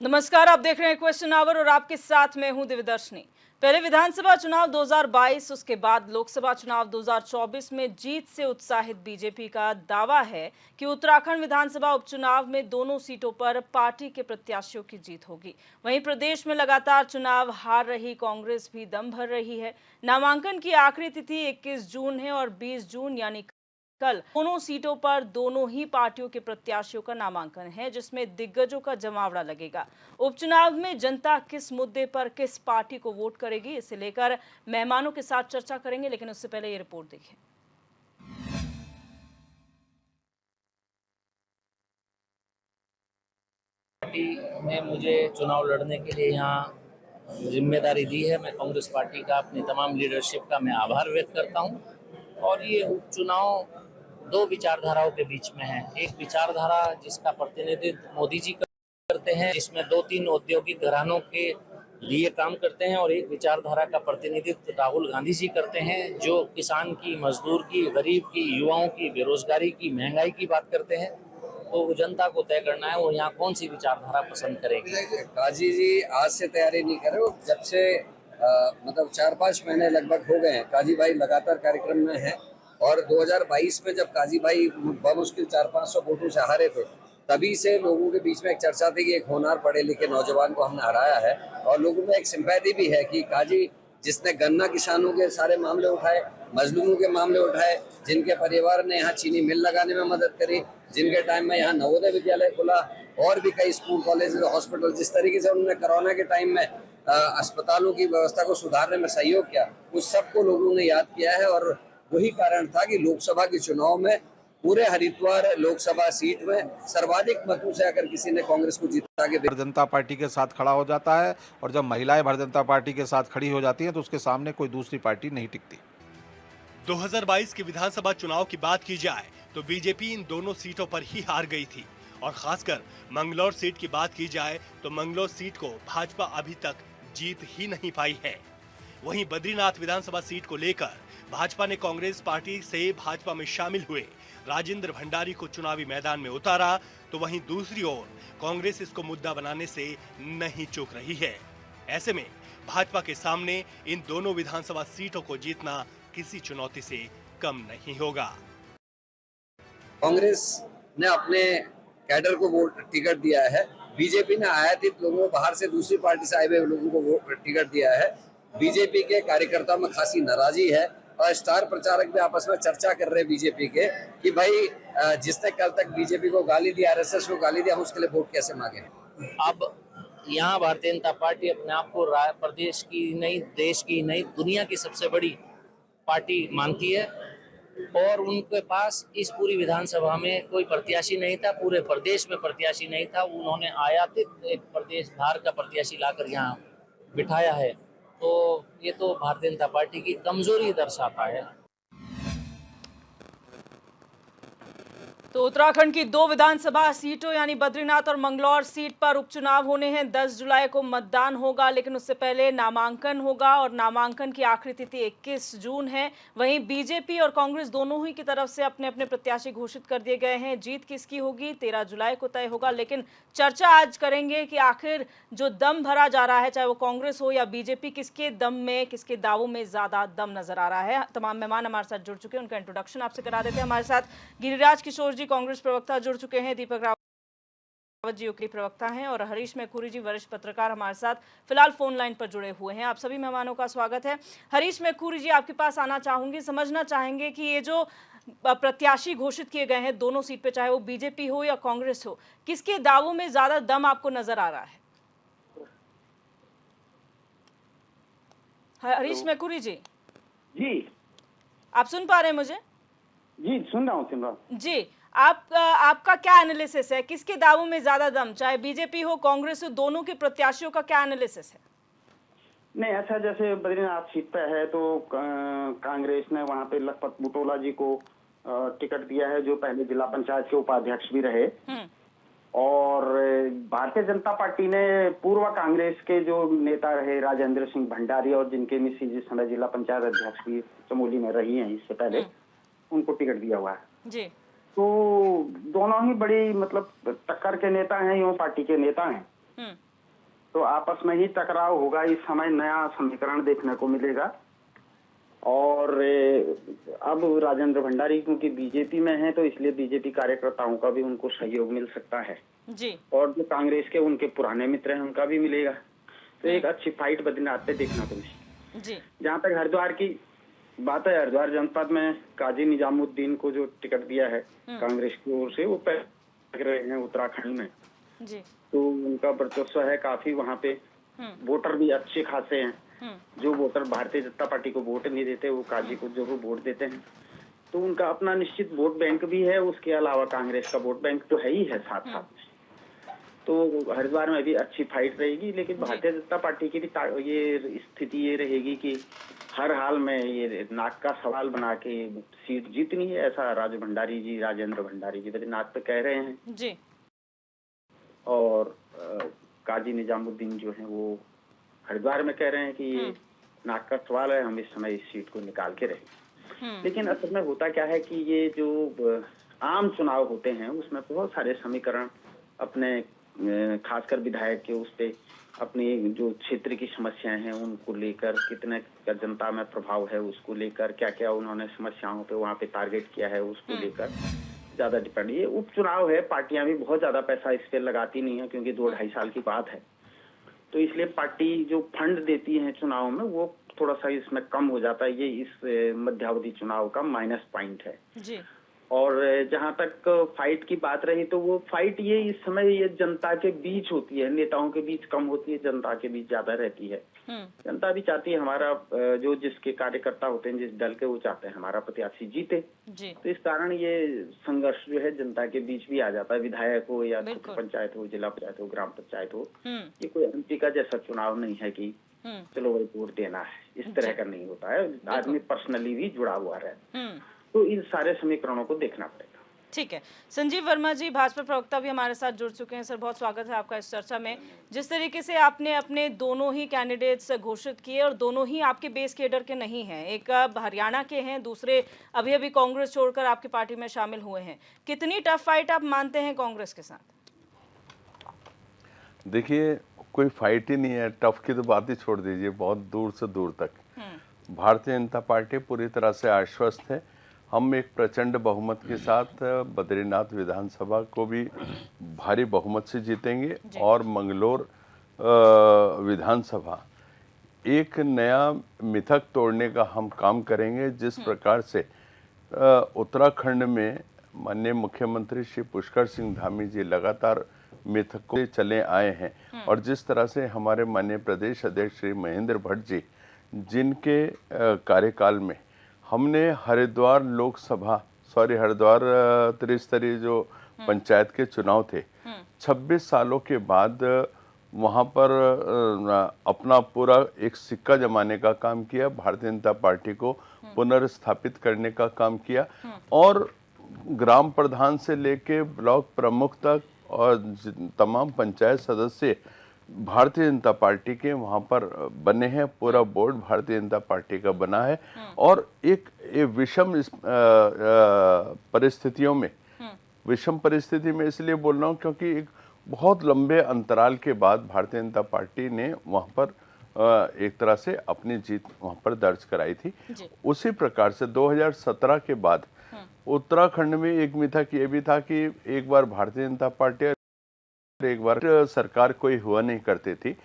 नमस्कार, आप देख रहे हैं क्वेश्चन आवर और आपके साथ मैं हूं दिव्यदर्शनी। पहले विधानसभा चुनाव 2022, उसके बाद लोकसभा चुनाव 2024 में जीत से उत्साहित बीजेपी का दावा है कि उत्तराखंड विधानसभा उपचुनाव में दोनों सीटों पर पार्टी के प्रत्याशियों की जीत होगी। वहीं प्रदेश में लगातार चुनाव हार रही कांग्रेस भी दम भर रही है। नामांकन की आखिरी तिथि 21 जून है और 20 जून यानी कल दोनों सीटों पर दोनों ही पार्टियों के प्रत्याशियों का नामांकन है, जिसमें दिग्गजों का जमावड़ा लगेगा। उपचुनाव में जनता किस मुद्दे पर किस पार्टी को वोट करेगी, इसे लेकर मेहमानों के साथ चर्चा करेंगे, लेकिन उससे पहले ये रिपोर्ट देखिए। पार्टी ने मुझे चुनाव लड़ने के लिए यहाँ जिम्मेदारी दी है। मैं कांग्रेस पार्टी का, अपनी तमाम लीडरशिप का मैं आभार व्यक्त करता हूँ। और ये उपचुनाव दो विचारधाराओं के बीच में है। एक विचारधारा जिसका प्रतिनिधित्व मोदी जी करते हैं, जिसमें दो तीन औद्योगिक घरानों के लिए काम करते हैं, और एक विचारधारा का प्रतिनिधित्व राहुल गांधी जी करते हैं, जो किसान की, मजदूर की, गरीब की, युवाओं की, बेरोजगारी की, महंगाई की बात करते हैं। तो जनता को तय करना है वो यहाँ कौन सी विचारधारा पसंद करेगी। काजी जी आज से तैयारी नहीं कर रहे, वो जब से मतलब 4-5 महीने लगभग हो गए हैं काजी भाई लगातार कार्यक्रम में हैं। और 2022 में जब काजी भाई बमुश्किल 400-500 वोटों से हारे थे, तभी से लोगों के बीच में एक चर्चा थी कि एक होनहार पढ़े लिखे नौजवान को हमने हराया है। और लोगों में एक सिंपैथी भी है कि काजी जिसने गन्ना किसानों के सारे मामले उठाए, मजलूमों के मामले उठाए, जिनके परिवार ने यहाँ चीनी मिल लगाने में मदद करी, जिनके टाइम में यहाँ नवोदय विद्यालय खुला, और भी कई स्कूल, कॉलेज, हॉस्पिटल, जिस तरीके से उन्होंने कोरोना के टाइम में अस्पतालों की व्यवस्था को सुधारने में सहयोग किया, उस सबको लोगों ने याद किया है। और वही कारण था कि लोकसभा के चुनाव में पूरे हरिद्वार लोकसभा सीट में सर्वाधिक मतों से अगर किसी ने कांग्रेस को जीता के भारतीय जनता पार्टी के साथ खड़ा हो जाता है, और जब महिलाएं भारतीय जनता पार्टी के साथ खड़ी हो जाती हैं तो उसके सामने कोई दूसरी पार्टी नहीं टिकती। 2022 के विधानसभा चुनाव की बात की जाए तो बीजेपी इन दोनों सीटों पर ही हार गई थी, और खासकर मंगलौर सीट की बात की जाए तो मंगलौर सीट को भाजपा अभी तक जीत ही नहीं पाई है। वहीं बद्रीनाथ विधानसभा सीट को लेकर भाजपा ने कांग्रेस पार्टी से भाजपा में शामिल हुए राजेंद्र भंडारी को चुनावी मैदान में उतारा, तो वहीं दूसरी ओर कांग्रेस इसको मुद्दा बनाने से नहीं चूक रही है। ऐसे में भाजपा के सामने इन दोनों विधानसभा सीटों को जीतना किसी चुनौती से कम नहीं होगा। कांग्रेस ने अपने कैडर को वोट टिकट दिया है, बीजेपी ने आयातित लोगों, बाहर से दूसरी पार्टी से आए हुए लोगों को वोट टिकट दिया है। बीजेपी के कार्यकर्ताओं में खासी नाराजगी है, और स्टार प्रचारक भी आपस में चर्चा कर रहे हैं बीजेपी के कि भाई जिसने कल तक बीजेपी को गाली दी, आरएसएस को गाली दिया, हम उसके लिए वोट कैसे मांगे। अब यहाँ भारतीय जनता पार्टी अपने आप को प्रदेश की नहीं, देश की नहीं, दुनिया की सबसे बड़ी पार्टी मानती है, और उनके पास इस पूरी विधानसभा में कोई प्रत्याशी नहीं था, पूरे प्रदेश में प्रत्याशी नहीं था। उन्होंने आयातित एक प्रदेश धार का प्रत्याशी लाकर यहाँ बिठाया है, तो ये तो भारतीय जनता पार्टी की कमजोरी दर्शाता है। तो उत्तराखंड की दो विधानसभा सीटों यानी बद्रीनाथ और मंगलौर सीट पर उपचुनाव होने हैं। 10 जुलाई को मतदान होगा, लेकिन उससे पहले नामांकन होगा, और नामांकन की आखिरी तिथि 21 जून है। वहीं बीजेपी और कांग्रेस दोनों ही की तरफ से अपने अपने प्रत्याशी घोषित कर दिए गए हैं। जीत किसकी होगी 13 जुलाई को तय होगा, लेकिन चर्चा आज करेंगे कि आखिर जो दम भरा जा रहा है, चाहे वो कांग्रेस हो या बीजेपी, किसके दम में, किसके दावों में ज्यादा दम नजर आ रहा है। तमाम मेहमान हमारे साथ जुड़ चुके हैं, उनका इंट्रोडक्शन आपसे करा देते हैं। हमारे साथ गिरिराज किशोर जी कांग्रेस प्रवक्ता जुड़ चुके हैं, दीपक रावत जी यूक्रेनी प्रवक्ता हैं, और हरीश मैखुरी जी वरिष्ठ पत्रकार हमारे साथ फिलहाल फोन लाइन पर जुड़े हुए हैं। आप सभी मेहमानों का स्वागत है। हरीश मैखुरी जी, आपके पास आना चाहूंगी, समझना चाहेंगे कि ये जो प्रत्याशी घोषित किए गए हैं दोनों सीट पे, चाहे वो बीजेपी हो या कांग्रेस हो, किसके दावों में ज्यादा दम आपको नजर आ रहा है? हरीश मैखुरी जी जी, आप सुन पा रहे हैं मुझे? जी सुन रहा हूँ जी, आपका क्या एनालिसिस है, किसके दावों में ज्यादा दम, चाहे बीजेपी हो कांग्रेस हो, दोनों के प्रत्याशियों का क्या एनालिसिस है? नहीं, ऐसा जैसे बद्रीनाथ सीट पे है तो कांग्रेस ने वहाँ पे लखपत बुटोला जी को टिकट दिया है, जो पहले जिला पंचायत के उपाध्यक्ष भी रहे। और भारतीय जनता पार्टी ने पूर्व कांग्रेस के जो नेता रहे राजेंद्र सिंह भंडारी, और जिनके मिसेज जिस समय जिला पंचायत अध्यक्ष भी चमोली में रही हैं इससे पहले, उनको टिकट दिया हुआ है जी। तो दोनों ही बड़ी मतलब टक्कर के नेता हैं, यूं पार्टी के नेता हैं। तो आपस में ही टकराव होगा। इस समय नया समीकरण देखने को मिलेगा। और अब राजेंद्र भंडारी क्योंकि बीजेपी में है तो इसलिए बीजेपी कार्यकर्ताओं का भी उनको सहयोग मिल सकता है जी। और जो कांग्रेस के उनके पुराने मित्र हैं उनका भी मिलेगा। तो एक अच्छी फाइट बद्रीनाथ पे देखना को मिलेगी जी। जहाँ तक हरिद्वार की बात है, हरिद्वार जनपद में काजी निजामुद्दीन को जो टिकट दिया है कांग्रेस की ओर से, वो पहले रहे हैं उत्तराखंड में जी। तो उनका वर्चस्व है काफी। वहाँ पे वोटर भी अच्छे खासे हैं। जो वोटर भारतीय जनता पार्टी को वोट नहीं देते वो काजी को जरूर वोट देते हैं। तो उनका अपना निश्चित वोट बैंक भी है। उसके अलावा कांग्रेस का वोट बैंक तो है ही है साथ साथ में। तो हरिद्वार में भी अच्छी फाइट रहेगी। लेकिन भारतीय जनता पार्टी की भी ये स्थिति ये रहेगी कि हर हाल में ये नाक का सवाल बना के सीट जीतनी है, ऐसा राजेंद्र भंडारी जी बद्रीनाथ पे कह रहे हैं जी। और काजी निजामुद्दीन जो है वो हरिद्वार में कह रहे हैं कि ये नाक का सवाल है, हम इस समय इस सीट को निकाल के रहेंगे। लेकिन असल में होता क्या है कि ये जो आम चुनाव होते हैं उसमें बहुत सारे समीकरण अपने खासकर विधायक के उस पे अपनी जो क्षेत्र की समस्याएं हैं उनको लेकर कितने का जनता में प्रभाव है उसको लेकर क्या क्या उन्होंने समस्याओं पे वहाँ पे टारगेट किया है उसको लेकर ज्यादा डिपेंड। ये उपचुनाव है, पार्टियां भी बहुत ज्यादा पैसा इस पे लगाती नहीं है क्योंकि 2-2.5 साल की बात है। तो इसलिए पार्टी जो फंड देती है चुनाव में वो थोड़ा सा इसमें कम हो जाता है। ये इस मध्यावधि चुनाव का माइनस पॉइंट है जी। और जहां तक फाइट की बात रही तो वो फाइट ये इस समय ये जनता के बीच होती है, नेताओं के बीच कम होती है, जनता के बीच ज्यादा रहती है। जनता भी चाहती है हमारा जो जिसके कार्यकर्ता होते हैं जिस दल के वो चाहते हैं हमारा प्रत्याशी जीते जी। तो इस कारण ये संघर्ष जो है जनता के बीच भी आ जाता है। विधायक हो या पंचायत हो, जिला पंचायत हो, ग्राम पंचायत हो, ये कोई एमपी का जैसा चुनाव नहीं है कि चलो वही वोट देना है, इस तरह का नहीं होता है। आदमी पर्सनली भी जुड़ा हुआ रहता है। तो इन सारे समीकरणों को देखना पड़ेगा। ठीक है। संजीव वर्मा जी भाजपा प्रवक्ता भी हमारे साथ जुड़ चुके हैं। सर बहुत स्वागत है आपका इस चर्चा में। जिस तरीके से आपने अपने दोनों ही कैंडिडेट्स घोषित किए और दोनों ही आपके बेस केडर के नहीं हैं, एक अब हरियाणा के हैं, दूसरे अभी अभी कांग्रेस छोड़कर आपकी पार्टी में शामिल हुए हैं, कितनी टफ फाइट आप मानते हैं कांग्रेस के साथ? देखिए कोई फाइट ही नहीं है, टफ की तो बात ही छोड़ दीजिए, बहुत दूर से दूर तक भारतीय जनता पार्टी पूरी तरह से आश्वस्त है। हम एक प्रचंड बहुमत के साथ बद्रीनाथ विधानसभा को भी भारी बहुमत से जीतेंगे और मंगलौर विधानसभा एक नया मिथक तोड़ने का हम काम करेंगे। जिस प्रकार से उत्तराखंड में माननीय मुख्यमंत्री श्री पुष्कर सिंह धामी जी लगातार मिथकों चले आए हैं और जिस तरह से हमारे माननीय प्रदेश अध्यक्ष श्री महेंद्र भट्ट जी जिनके कार्यकाल में हमने हरिद्वार त्रिस्तरीय जो पंचायत के चुनाव थे 26 सालों के बाद वहाँ पर अपना पूरा एक सिक्का जमाने का काम किया, भारतीय जनता पार्टी को पुनर्स्थापित करने का काम किया और ग्राम प्रधान से लेके ब्लॉक प्रमुख तक और तमाम पंचायत सदस्य भारतीय जनता पार्टी के वहाँ पर बने हैं। पूरा बोर्ड भारतीय जनता पार्टी का बना है और एक विषम परिस्थितियों में, विषम परिस्थिति में इसलिए बोल रहा हूँ क्योंकि एक बहुत लंबे अंतराल के बाद भारतीय जनता पार्टी ने वहाँ पर एक तरह से अपनी जीत वहाँ पर दर्ज कराई थी। उसी प्रकार से 2017 के बाद उत्तराखंड में एक मिथक ये भी था कि एक बार भारतीय जनता पार्टी एक बार सरकार कोई हुआ नहीं करती थी।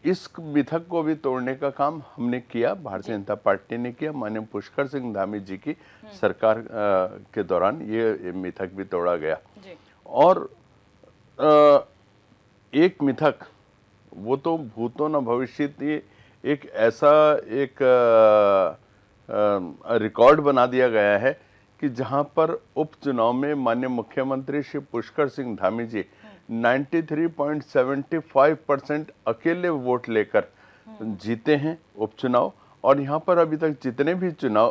इस मिथक को भी तोड़ने का काम हमने किया, भारतीय जनता पार्टी ने किया। माननीय पुष्कर सिंह धामी जी की सरकार के दौरान ये मिथक भी तोड़ा गया और एक मिथक वो तो भूतो न भविष्यति एक ऐसा एक रिकॉर्ड बना दिया गया है कि जहां पर उपचुनाव में माननीय मुख्यमंत्री श्री पुष्कर सिंह धामी जी 93.75% अकेले वोट लेकर जीते हैं उपचुनाव और यहाँ पर अभी तक जितने भी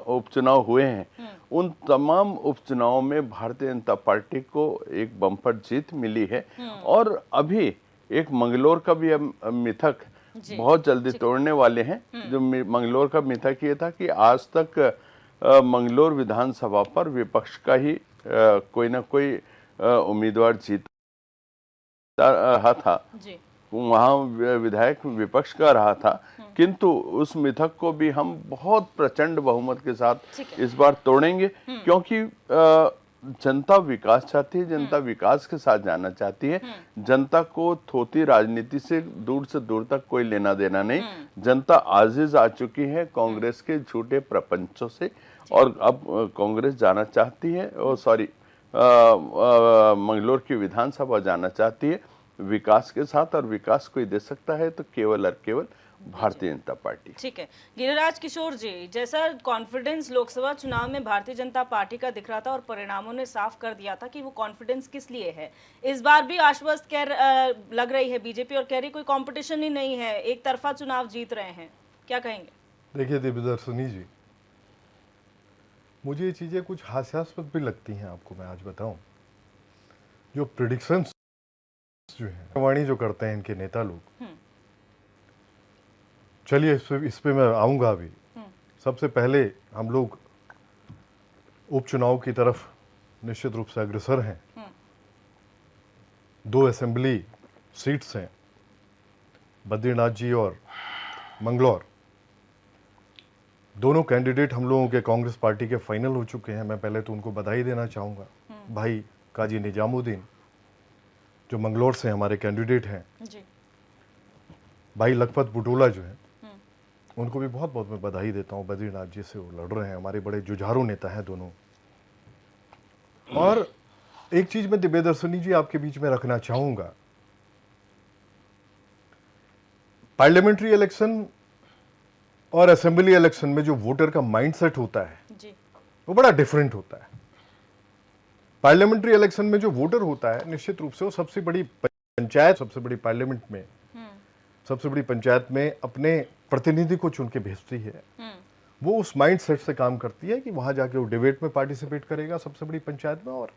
उपचुनाव हुए हैं उन तमाम उपचुनावों में भारतीय जनता पार्टी को एक बम्पर जीत मिली है और अभी एक मंगलौर का भी मिथक बहुत जल्दी तोड़ने वाले हैं। जो मंगलौर का मिथक ये था कि आज तक मंगलौर विधानसभा पर विपक्ष का ही कोई ना कोई उम्मीदवार जीत रहा था वहाँ विधायक विपक्ष का रहा था, किंतु उस मिथक को भी हम बहुत प्रचंड बहुमत के साथ इस बार तोड़ेंगे, क्योंकि जनता विकास चाहती है, जनता विकास के साथ जाना चाहती है। जनता को थोती राजनीति से दूर तक कोई लेना देना नहीं। जनता आजिज आ चुकी है कांग्रेस के झूठे प्रपंचों से, और अब कांग्रेस जाना चाहती है, मंगलौर की विधानसभा जाना चाहती है विकास के साथ, और विकास कोई दे सकता है तो केवल और केवल भारतीय जनता पार्टी। ठीक है, गिरिराज किशोर जी, जैसा कॉन्फिडेंस लोकसभा चुनाव में भारतीय जनता पार्टी का दिख रहा था और परिणामों ने साफ कर दिया था कि वो कॉन्फिडेंस किस लिए है, इस बार भी आश्वस्त लग रही है बीजेपी और कह रही कोई कंपटीशन ही नहीं है, एक तरफा चुनाव जीत रहे हैं, क्या कहेंगे? देखिए दिव्यदर्शनी जी, मुझे ये चीजें कुछ हास्यास्पद भी लगती हैं। आपको मैं आज बताऊं, जो प्रिडिक्शंस जो है वाणी जो करते हैं इनके नेता लोग, चलिए इस पे मैं आऊंगा अभी। सबसे पहले हम लोग उपचुनाव की तरफ निश्चित रूप से अग्रसर हैं। 2 असेंबली सीट्स हैं, बद्रीनाथ जी और मंगलौर। दोनों कैंडिडेट हम लोगों के कांग्रेस पार्टी के फाइनल हो चुके हैं। मैं पहले तो उनको बधाई देना चाहूँगा। भाई काजी निजामुद्दीन जो मंगलौर से हमारे कैंडिडेट हैं जी। भाई लखपत बुटोला जो है उनको भी बहुत बहुत मैं बधाई देता हूँ। बद्रीनाथ जी से वो लड़ रहे हैं, हमारे बड़े जुझारू नेता हैं दोनों। और एक चीज मैं दिव्यदर्शनी जी आपके बीच में रखना चाहूंगा, पार्लियामेंट्री इलेक्शन और असेंबली इलेक्शन में जो वोटर का माइंडसेट होता है जी। वो बड़ा डिफरेंट होता है। पार्लियामेंट्री इलेक्शन में जो वोटर होता है निश्चित रूप से वो सबसे बड़ी पंचायत, सबसे बड़ी पार्लियामेंट में, सबसे बड़ी पंचायत में अपने प्रतिनिधि को चुन के भेजती है। वो उस माइंडसेट से काम करती है कि वहां जाके वो डिबेट में पार्टिसिपेट करेगा सबसे बड़ी पंचायत में, और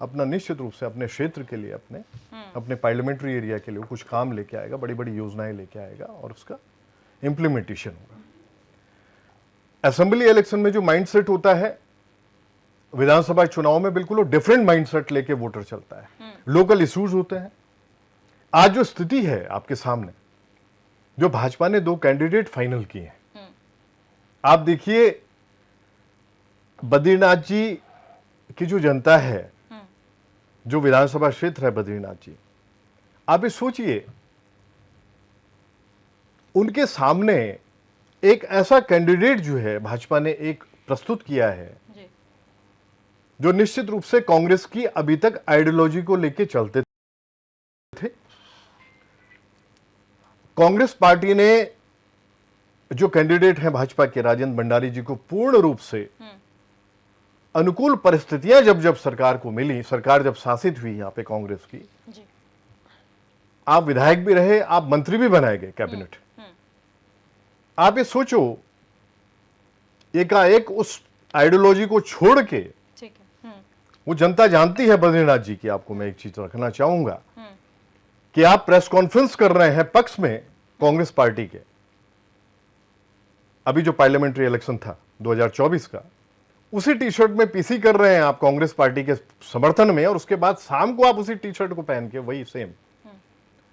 अपना निश्चित रूप से अपने क्षेत्र के लिए, अपने पार्लियामेंट्री एरिया के लिए कुछ काम लेके आएगा, बड़ी बड़ी योजनाएं लेके आएगा और उसका इंप्लीमेंटेशन होगा। असेंबली इलेक्शन में जो माइंडसेट होता है विधानसभा चुनाव में, बिल्कुल वो डिफरेंट माइंडसेट लेके वोटर चलता है। लोकल इश्यूज होते हैं। आज जो स्थिति है आपके सामने, जो भाजपा ने 2 कैंडिडेट फाइनल किए हैं, आप देखिए बद्रीनाथ जी की जो जनता है, जो विधानसभा क्षेत्र है बद्रीनाथ जी, आप ये सोचिए उनके सामने एक ऐसा कैंडिडेट जो है भाजपा ने एक प्रस्तुत किया है जो निश्चित रूप से कांग्रेस की अभी तक आइडियोलॉजी को लेकर चलते थे। कांग्रेस पार्टी ने जो कैंडिडेट हैं भाजपा के राजेंद्र भंडारी जी को पूर्ण रूप से अनुकूल परिस्थितियां जब सरकार को मिली, सरकार जब शासित हुई यहां पे कांग्रेस की, आप विधायक भी रहे, आप मंत्री भी बनाए गए कैबिनेट। आप ये सोचो एकाएक उस आइडियोलॉजी को छोड़ के, वो जनता जानती है बद्रीनाथ जी की। आपको मैं एक चीज रखना चाहूंगा कि आप प्रेस कॉन्फ्रेंस कर रहे हैं पक्ष में कांग्रेस पार्टी के, अभी जो पार्लियामेंट्री इलेक्शन था 2024 का, उसी टी शर्ट में पीसी कर रहे हैं आप कांग्रेस पार्टी के समर्थन में, और उसके बाद शाम को आप उसी टी शर्ट को पहन के वही सेम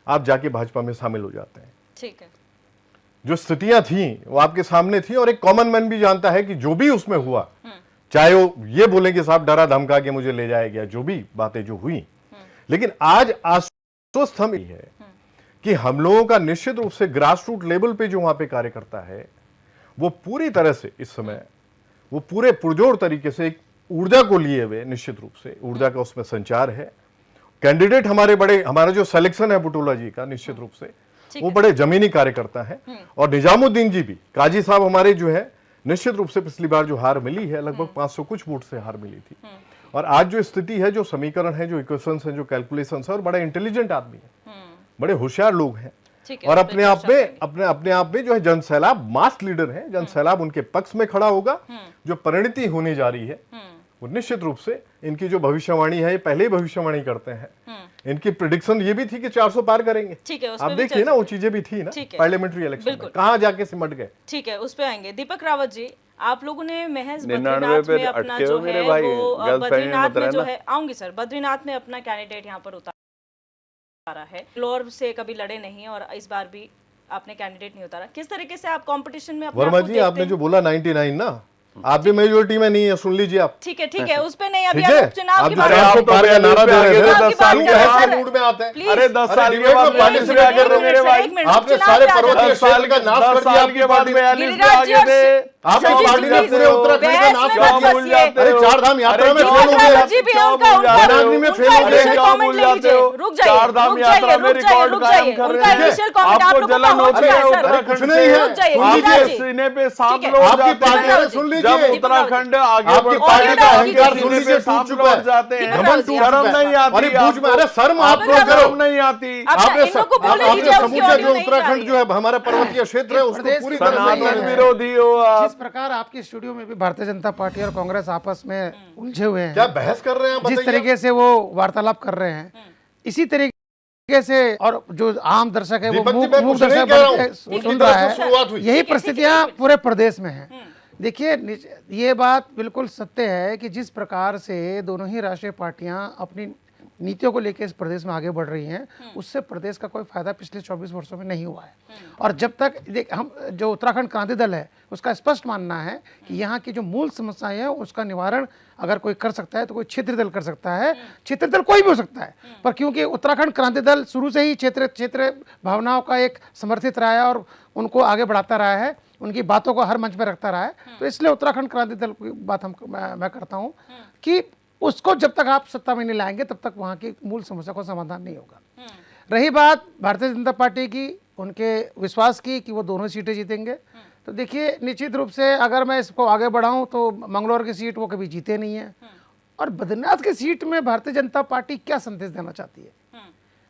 आप जाके भाजपा में शामिल हो जाते हैं। ठीक है। जो स्थितियां थी वो आपके सामने थी, और एक कॉमन मैन भी जानता है कि जो भी उसमें हुआ, चाहे वो ये बोले कि साहब डरा धमका के मुझे ले जाया गया, जो भी बातें जो हुई, लेकिन आज आश्वस्त हम है कि हम लोगों का निश्चित रूप से ग्रास रूट लेवल पे जो वहां पे कार्यकर्ता है वो पूरी तरह से इस समय वो पूरे पुरजोर तरीके से एक ऊर्जा को लिए हुए, निश्चित रूप से ऊर्जा का उसमें संचार है। कैंडिडेट हमारा जो सिलेक्शन है बुटोला जी का, निश्चित रूप से वो बड़े जमीनी कार्यकर्ता है। और निजामुद्दीन जी भी, काजी साहब हमारे जो है, निश्चित रूप से पिछली बार जो हार मिली है लगभग 500 कुछ वोट से हार मिली थी, और आज जो स्थिति है, जो समीकरण है, जो इक्वेशंस है, जो कैलकुलेशंस है, और बड़े इंटेलिजेंट आदमी है, बड़े होशियार लोग हैं, और अपने आप में जो है जनसैलाब मास लीडर है, जनसैलाब उनके पक्ष में खड़ा होगा। जो परिणति होने जा रही है वो निश्चित रूप से इनकी जो भविष्यवाणी है, ये पहले ही भविष्यवाणी करते हैं। इनकी प्रिडिक्शन ये भी थी कि 400 पार करेंगे। ठीक है, आप देखिए ना, वो चीजें भी थी ना पार्लियामेंट्री इलेक्शन में, कहां जाके सिमट गए। ठीक है, उस पे आएंगे। दीपक रावत जी, आप लोगों ने महज 99 बद्रीनाथ में पे अपना अटके जो हो मेरे है भाई, वो गलतफहमी बद्रीनाथ मत में जो रहना। है, आऊंगी सर, बद्रीनाथ में अपना कैंडिडेट यहाँ पर उतारा रहा है, फ्लोर से कभी लड़े नहीं और इस बार भी आपने कैंडिडेट नहीं उतारा, किस तरीके से आप कंपटीशन में अपने वर्मा आप को जी देखते आपने हैं? जो बोला 99 ना, आप भी मेजोरिटी में नहीं है, सुन लीजिए आप। ठीक है, उस पे नहीं, अभी ठीक है, आप उपचुनाव आप की जो बात आपको करें। पार्टी का नारा दे रहे थे, आपकी बात क्यों करें, बहस के सर। मूड में आते हैं? प्लीज। अरे 10 साल के डिबेट बाद में पार्टी से क्या कर रहे हो मेरे भाई? आपने सारे पर्वतीय क्षेत्र का नाश कर दिया, आपकी पार्टी ने। गिरिराज जी और आपकी सर जी, पार्टी ने प्लीज, पूरे उत्तराखंड का बहस नाश में कर मत दिया। फंसिए। अरे चार धाम यात्रा में फेल हो गए, जी भी है, उनका वैराग्नि में फेल हो गए। initial comment ले लीजिए। रुक जाइए, चारधाम रुक यात्रा जाइए, में रुक जाइए, रिकॉर्ड रुक कायम जाइए। कर उनका रहे हैं। initial comment आप आपको लोगों को जलन हो होती चुका है है, सर। उत्तराखंड कुछ से, नहीं है, रुक जाइए, सुन गिरिराज लीजिए। जी। सीने पे सांप ठीक है। लौट आपकी जाते पार्टी हैं ने, सुन जब लीजिए, उत्तराखंड आगे आपकी बढ़ता पार्टी है का तो अहंकार सीने सुन पे लीजिए, सांप टूट चुका लौट जाते हैं, है। घमंड टूट शर्म चुका है। नहीं आती अरे बीच में, आपको। अरे शर्म आप लोग आपको करो। शर्म नहीं आती। आपने इन लोगों को बोलने आपने दीजिए, उसकी समूचा ऑडियो जो नहीं जा उत्तराखंड रही जो है हमारा पर्वतीय क्षेत्र है, उसको प्रदेश पूरी की तरह से सनातन विरोधी हो आप। जिस प्रकार आपके स्टूडियो में भी भारतीय जनता पार्टी और कांग्रेस आपस में उलझे हुए हैं, क्या बहस कर रहे हैं जिस बताइए? तरीके से वो वार्तालाप कर रहे हैं, इसी तरीके से और जो आम दर्शक है वो दीपक जी, मूक मैं मूक कुछ नहीं दर्शक कह रहा बन हूं, के उनकी सुन तरफ रहा से है। शुरुआत हुई। यही परिस्थितियां पूरे प्रदेश में हैं। देखिए ये बात बिल्कुल सत्य है कि जिस प्रकार से दोनों ही राष्ट्रीय पार्टियां अपनी नीतियों को लेकर इस प्रदेश में आगे बढ़ रही हैं, उससे प्रदेश का कोई फायदा पिछले 24 वर्षों में नहीं हुआ है। और जब तक देख हम जो उत्तराखंड क्रांति दल है उसका स्पष्ट मानना है कि यहाँ की जो मूल समस्याएं हैं उसका निवारण अगर कोई कर सकता है तो कोई क्षेत्रीय दल कर सकता है। क्षेत्रीय दल कोई भी हो सकता है, पर क्योंकि उत्तराखंड क्रांति दल शुरू से ही क्षेत्र भावनाओं का एक समर्थित रहा है और उनको आगे बढ़ाता रहा है, उनकी बातों को हर मंच पर रखता रहा है, तो इसलिए उत्तराखंड क्रांति दल की बात मैं करता हूँ कि उसको जब तक आप सत्ता में नहीं लाएंगे तब तक वहाँ की मूल समस्या का समाधान नहीं होगा। रही बात भारतीय जनता पार्टी की, उनके विश्वास की कि वो दोनों सीटें जीतेंगे, तो देखिए निश्चित रूप से अगर मैं इसको आगे बढ़ाऊं तो मंगलौर की सीट वो कभी जीते नहीं है, और बद्रीनाथ की सीट में भारतीय जनता पार्टी क्या संदेश देना चाहती है,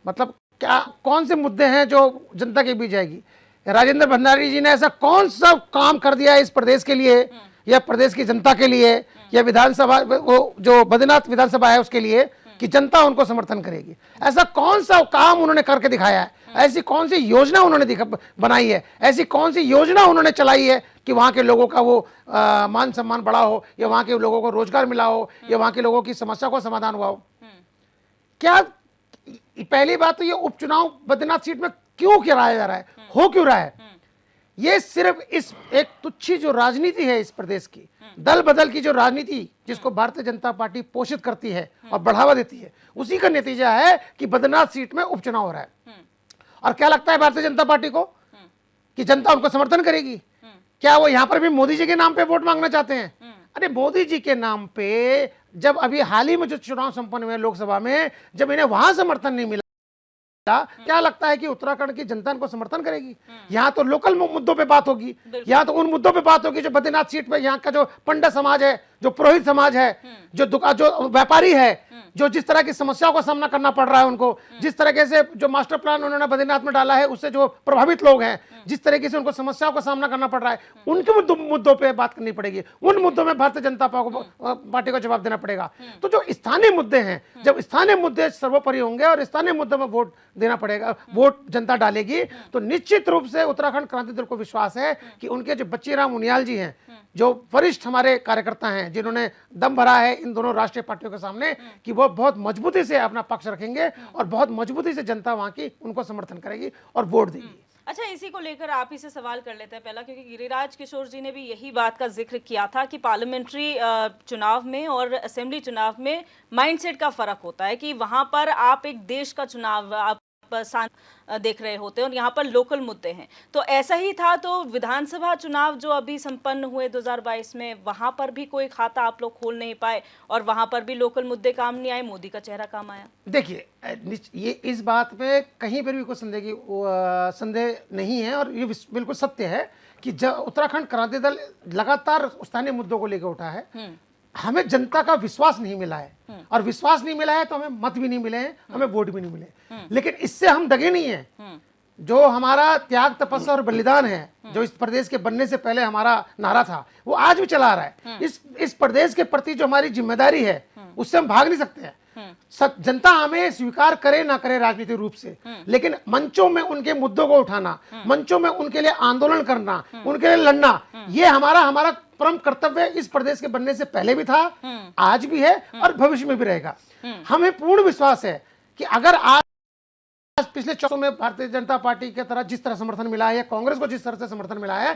मतलब क्या कौन से मुद्दे हैं जो जनता के बीच जाएगी। राजेंद्र भंडारी जी ने ऐसा कौन सा काम कर दिया है इस प्रदेश के लिए या प्रदेश की जनता के लिए या विधानसभा वो जो बद्रीनाथ विधानसभा है उसके लिए कि जनता उनको समर्थन करेगी। ऐसा कौन सा काम उन्होंने करके दिखाया है, ऐसी कौन सी योजना उन्होंने बनाई है, ऐसी कौन सी योजना उन्होंने चलाई है कि वहाँ के लोगों का वो मान सम्मान बढ़ा हो, या वहाँ के लोगों को रोजगार मिला हो, या वहाँ के लोगों की समस्या को समाधान हुआ हो। क्या पहली बात तो ये उपचुनाव बद्रीनाथ सीट में क्यों कराया जा रहा है, हो क्यों रहा है, ये सिर्फ इस एक तुच्छी जो राजनीति है इस प्रदेश की, दल बदल की जो राजनीति जिसको भारतीय जनता पार्टी पोषित करती है और बढ़ावा देती है, उसी का नतीजा है कि बद्रीनाथ सीट में उपचुनाव हो रहा है। और क्या लगता है भारतीय जनता पार्टी को कि जनता उनको समर्थन करेगी? क्या वो यहां पर भी मोदी जी के नाम पे वोट मांगना चाहते हैं? अरे मोदी जी के नाम पे जब अभी हाल ही में जो चुनाव संपन्न हुए लोकसभा में, जब इन्हें वहां समर्थन नहीं मिला, क्या लगता है कि उत्तराखंड की जनता इनको समर्थन करेगी? यहाँ तो लोकल मुद्दों पे बात होगी, यहाँ तो उन मुद्दों पे बात होगी जो बद्रीनाथ सीट पे यहाँ का जो पंडित समाज है, जो पुरोहित समाज है, जो व्यापारी है, जो जिस तरह की समस्याओं का सामना करना पड़ रहा है उनको, जिस तरीके से जो मास्टर प्लान उन्होंने बद्रीनाथ में डाला है उससे जो प्रभावित लोग हैं, जिस तरीके से उनको समस्याओं का सामना करना पड़ रहा है, उनके मुद्दों पे बात करनी पड़ेगी। उन मुद्दों में भारतीय जनता पार्टी को जवाब देना पड़ेगा। तो जो स्थानीय मुद्दे हैं, जब स्थानीय मुद्दे सर्वोपरि होंगे और स्थानीय मुद्दों में वोट देना पड़ेगा, वोट जनता डालेगी, तो निश्चित रूप से उत्तराखंड क्रांति दल को विश्वास है कि उनके जो बच्चीराम उनियाल जी हैं, जो वरिष्ठ हमारे कार्यकर्ता हैं, जिन्होंने दम भरा है इन दोनों राष्ट्रीय पार्टियों के सामने, कि वो बहुत मजबूती से अपना पक्ष रखेंगे और बहुत मजबूती से जनता वहां की उनको समर्थन करेगी और वोट देगी। अच्छा, इसी को लेकर आप ही से सवाल कर लेते हैं पहला, क्योंकि गिरिराज किशोर जी ने भी यही बात का जिक्र किया था कि पार्लियामेंट्री चुनाव में और असेंबली चुनाव में माइंडसेट का फर्क होता है, कि वहां पर आप एक देश का चुनाव आप देख रहे होते हैं और यहाँ पर लोकल मुद्दे हैं। तो ऐसा ही था तो विधानसभा चुनाव जो अभी संपन्न हुए 2022 में, वहां पर भी कोई खाता आप लोग खोल नहीं पाए और वहां पर भी लोकल मुद्दे काम नहीं आए, मोदी का चेहरा काम आया। देखिए ये इस बात पे कहीं पर भी कोई संदेह नहीं है, और ये बिल्कुल सत्य है कि जब उत्तराखंड क्रांति दल लगातार स्थानीय मुद्दों को लेकर उठा है, हमें जनता का विश्वास नहीं मिला है, और विश्वास नहीं मिला है तो हमें मत भी नहीं मिले हैं, हमें वोट भी नहीं मिले। लेकिन इससे हम दगे नहीं हैं। जो हमारा त्याग तपस्या और बलिदान है, जो इस प्रदेश के बनने से पहले हमारा नारा था, वो आज भी चला आ रहा है। इस प्रदेश के प्रति जो हमारी जिम्मेदारी है उससे हम भाग नहीं सकते हैं। जनता हमें स्वीकार करे ना करे राजनीतिक रूप से, लेकिन मंचों में उनके मुद्दों को उठाना, मंचों में उनके लिए आंदोलन करना, उनके लिए लड़ना, ये हमारा परम कर्तव्य इस प्रदेश के बनने से पहले भी था, आज भी है और भविष्य में भी रहेगा। हमें पूर्ण विश्वास है कि अगर आज पिछले 400 में भारतीय जनता पार्टी की तरह जिस तरह समर्थन मिला है या कांग्रेस को जिस तरह से समर्थन मिला है,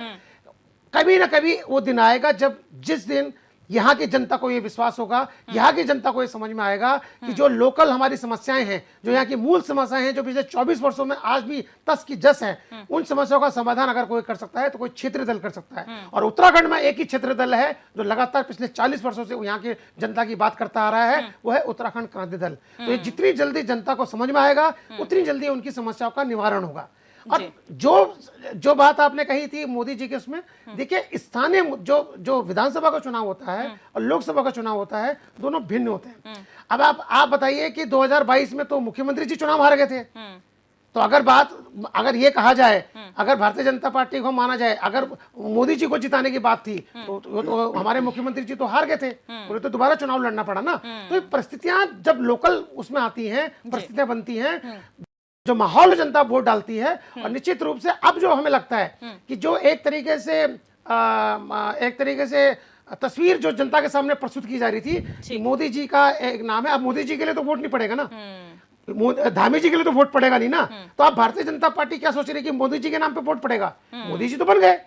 कभी ना कभी वो दिन आएगा जब जिस दिन यहाँ की जनता को ये विश्वास होगा, यहाँ की जनता को ये समझ में आएगा कि जो लोकल हमारी समस्याएं हैं, जो यहाँ की मूल समस्याएं हैं, जो पिछले 24 वर्षों में आज भी तस की जस है, उन समस्याओं का समाधान अगर कोई कर सकता है तो कोई क्षेत्रीय दल कर सकता है। और उत्तराखंड में एक ही क्षेत्रीय दल है जो लगातार पिछले 40 वर्षों से यहाँ की जनता की बात करता आ रहा है, वो है उत्तराखंड क्रांति दल। तो ये जितनी जल्दी जनता को समझ में आएगा उतनी जल्दी उनकी समस्याओं का निवारण होगा। और जो बात आपने कही थी मोदी जी के उसमें, देखिए स्थानीय जो विधानसभा का चुनाव होता है और लोकसभा का चुनाव होता है, दोनों भिन्न होते हैं। अब आप बताइए कि 2022 में तो मुख्यमंत्री जी चुनाव हार गए थे। तो अगर ये कहा जाए, अगर भारतीय जनता पार्टी को माना जाए, अगर मोदी जी को जिताने की बात थी तो हमारे मुख्यमंत्री जी तो हार गए थे, उन्हें तो दोबारा चुनाव लड़ना पड़ा ना। तो परिस्थितियां जब लोकल उसमें आती हैं, परिस्थितियां बनती हैं, जो माहौल जनता वोट डालती है, और निश्चित रूप से अब जो हमें लगता है कि जो एक तरीके से तस्वीर जो जनता के सामने प्रस्तुत की जा रही थी कि मोदी जी का एक नाम है, अब मोदी जी के लिए तो वोट नहीं पड़ेगा ना, धामी जी के लिए तो वोट पड़ेगा नहीं ना। तो अब भारतीय जनता पार्टी क्या सोच रही है कि मोदी जी के नाम पे वोट पड़ेगा, मोदी जी तो बन गए,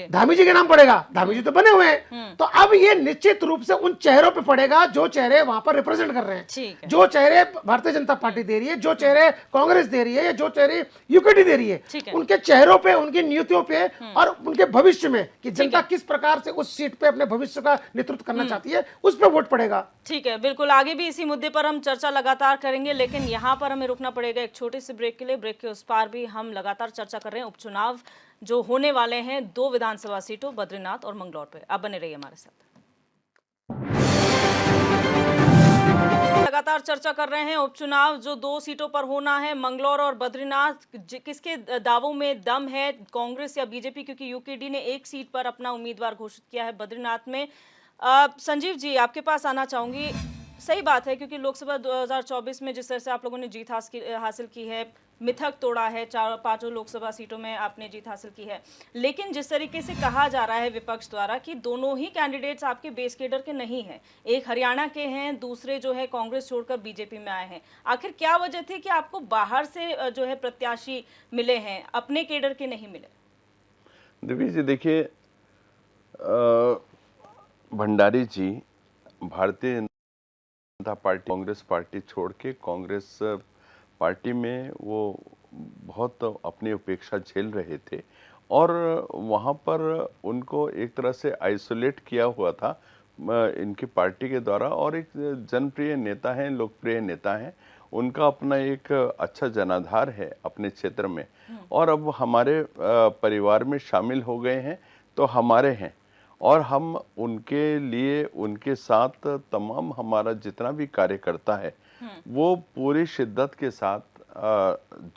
धामी जी के नाम पड़ेगा, धामी जी तो बने हुए हैं। तो अब ये निश्चित रूप से उन चेहरों पे पड़ेगा जो चेहरे वहां पर रिप्रेजेंट कर रहे हैं, जो चेहरे भारतीय जनता पार्टी दे रही है, जो चेहरे कांग्रेस दे रही है, या जो चेहरे यूकेडी दे रही है, उनके चेहरों पे, उनकी नीतियों पे और उनके भविष्य में कि जनता किस प्रकार से उस सीट पे अपने भविष्य का नेतृत्व करना चाहती है, उस पर वोट पड़ेगा। ठीक है, बिल्कुल आगे भी इसी मुद्दे पर हम चर्चा लगातार करेंगे, लेकिन यहाँ पर हमें रुकना पड़ेगा एक छोटे से ब्रेक के लिए। ब्रेक के उस पार भी हम लगातार चर्चा कर रहे हैं उपचुनाव जो होने वाले हैं 2 विधानसभा सीटों बद्रीनाथ और मंगलौर पे। आप बने रहिए हमारे साथ। लगातार चर्चा कर रहे हैं उपचुनाव जो 2 सीटों पर होना है, मंगलौर और बद्रीनाथ। किसके दावों में दम है, कांग्रेस या बीजेपी? क्योंकि यूकेडी ने 1 सीट पर अपना उम्मीदवार घोषित किया है बद्रीनाथ में। संजीव जी, आपके पास आना चाहूंगी। सही बात है, क्योंकि लोकसभा 2024 में जिस तरह से आप लोगों ने जीत हासिल की है, मिथक तोड़ा है, 4-5 लोकसभा सीटों में आपने जीत हासिल की है, लेकिन जिस तरीके से कहा जा रहा है विपक्ष द्वारा कि दोनों ही कैंडिडेट्स आपके बेस केडर के नहीं हैं, एक हरियाणा के हैं, दूसरे जो है कांग्रेस छोड़कर बीजेपी में आए हैं, आखिर क्या वजह थी कि आपको बाहर से जो है प्रत्याशी मिले हैं, अपने केडर के नहीं मिले? देवी जी देखिए, भंडारी जी भारतीय जनता पार्टी कांग्रेस पार्टी छोड़ के कांग्रेस पार्टी में वो बहुत अपनी उपेक्षा झेल रहे थे, और वहाँ पर उनको एक तरह से आइसोलेट किया हुआ था इनकी पार्टी के द्वारा। और एक जनप्रिय नेता हैं, लोकप्रिय नेता हैं, उनका अपना एक अच्छा जनाधार है अपने क्षेत्र में, और अब हमारे परिवार में शामिल हो गए हैं तो हमारे हैं, और हम उनके लिए उनके साथ तमाम हमारा जितना भी कार्यकर्ता है वो पूरी शिद्दत के साथ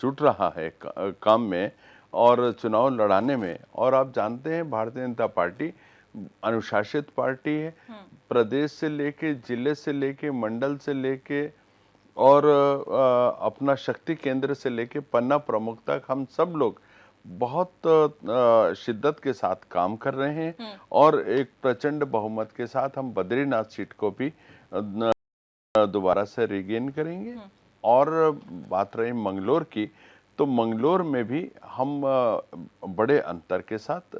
जुट रहा है काम में और चुनाव लड़ाने में। और आप जानते हैं भारतीय जनता पार्टी अनुशासित पार्टी है, प्रदेश से लेके, जिले से लेके, मंडल से लेके और अपना शक्ति केंद्र से लेके पन्ना प्रमुख तक हम सब लोग बहुत शिद्दत के साथ काम कर रहे हैं, और एक प्रचंड बहुमत के साथ हम बद्रीनाथ सीट को भी दोबारा से रिगेन करेंगे। और बात रही मंगलौर की, तो मंगलौर में भी हम बड़े अंतर के साथ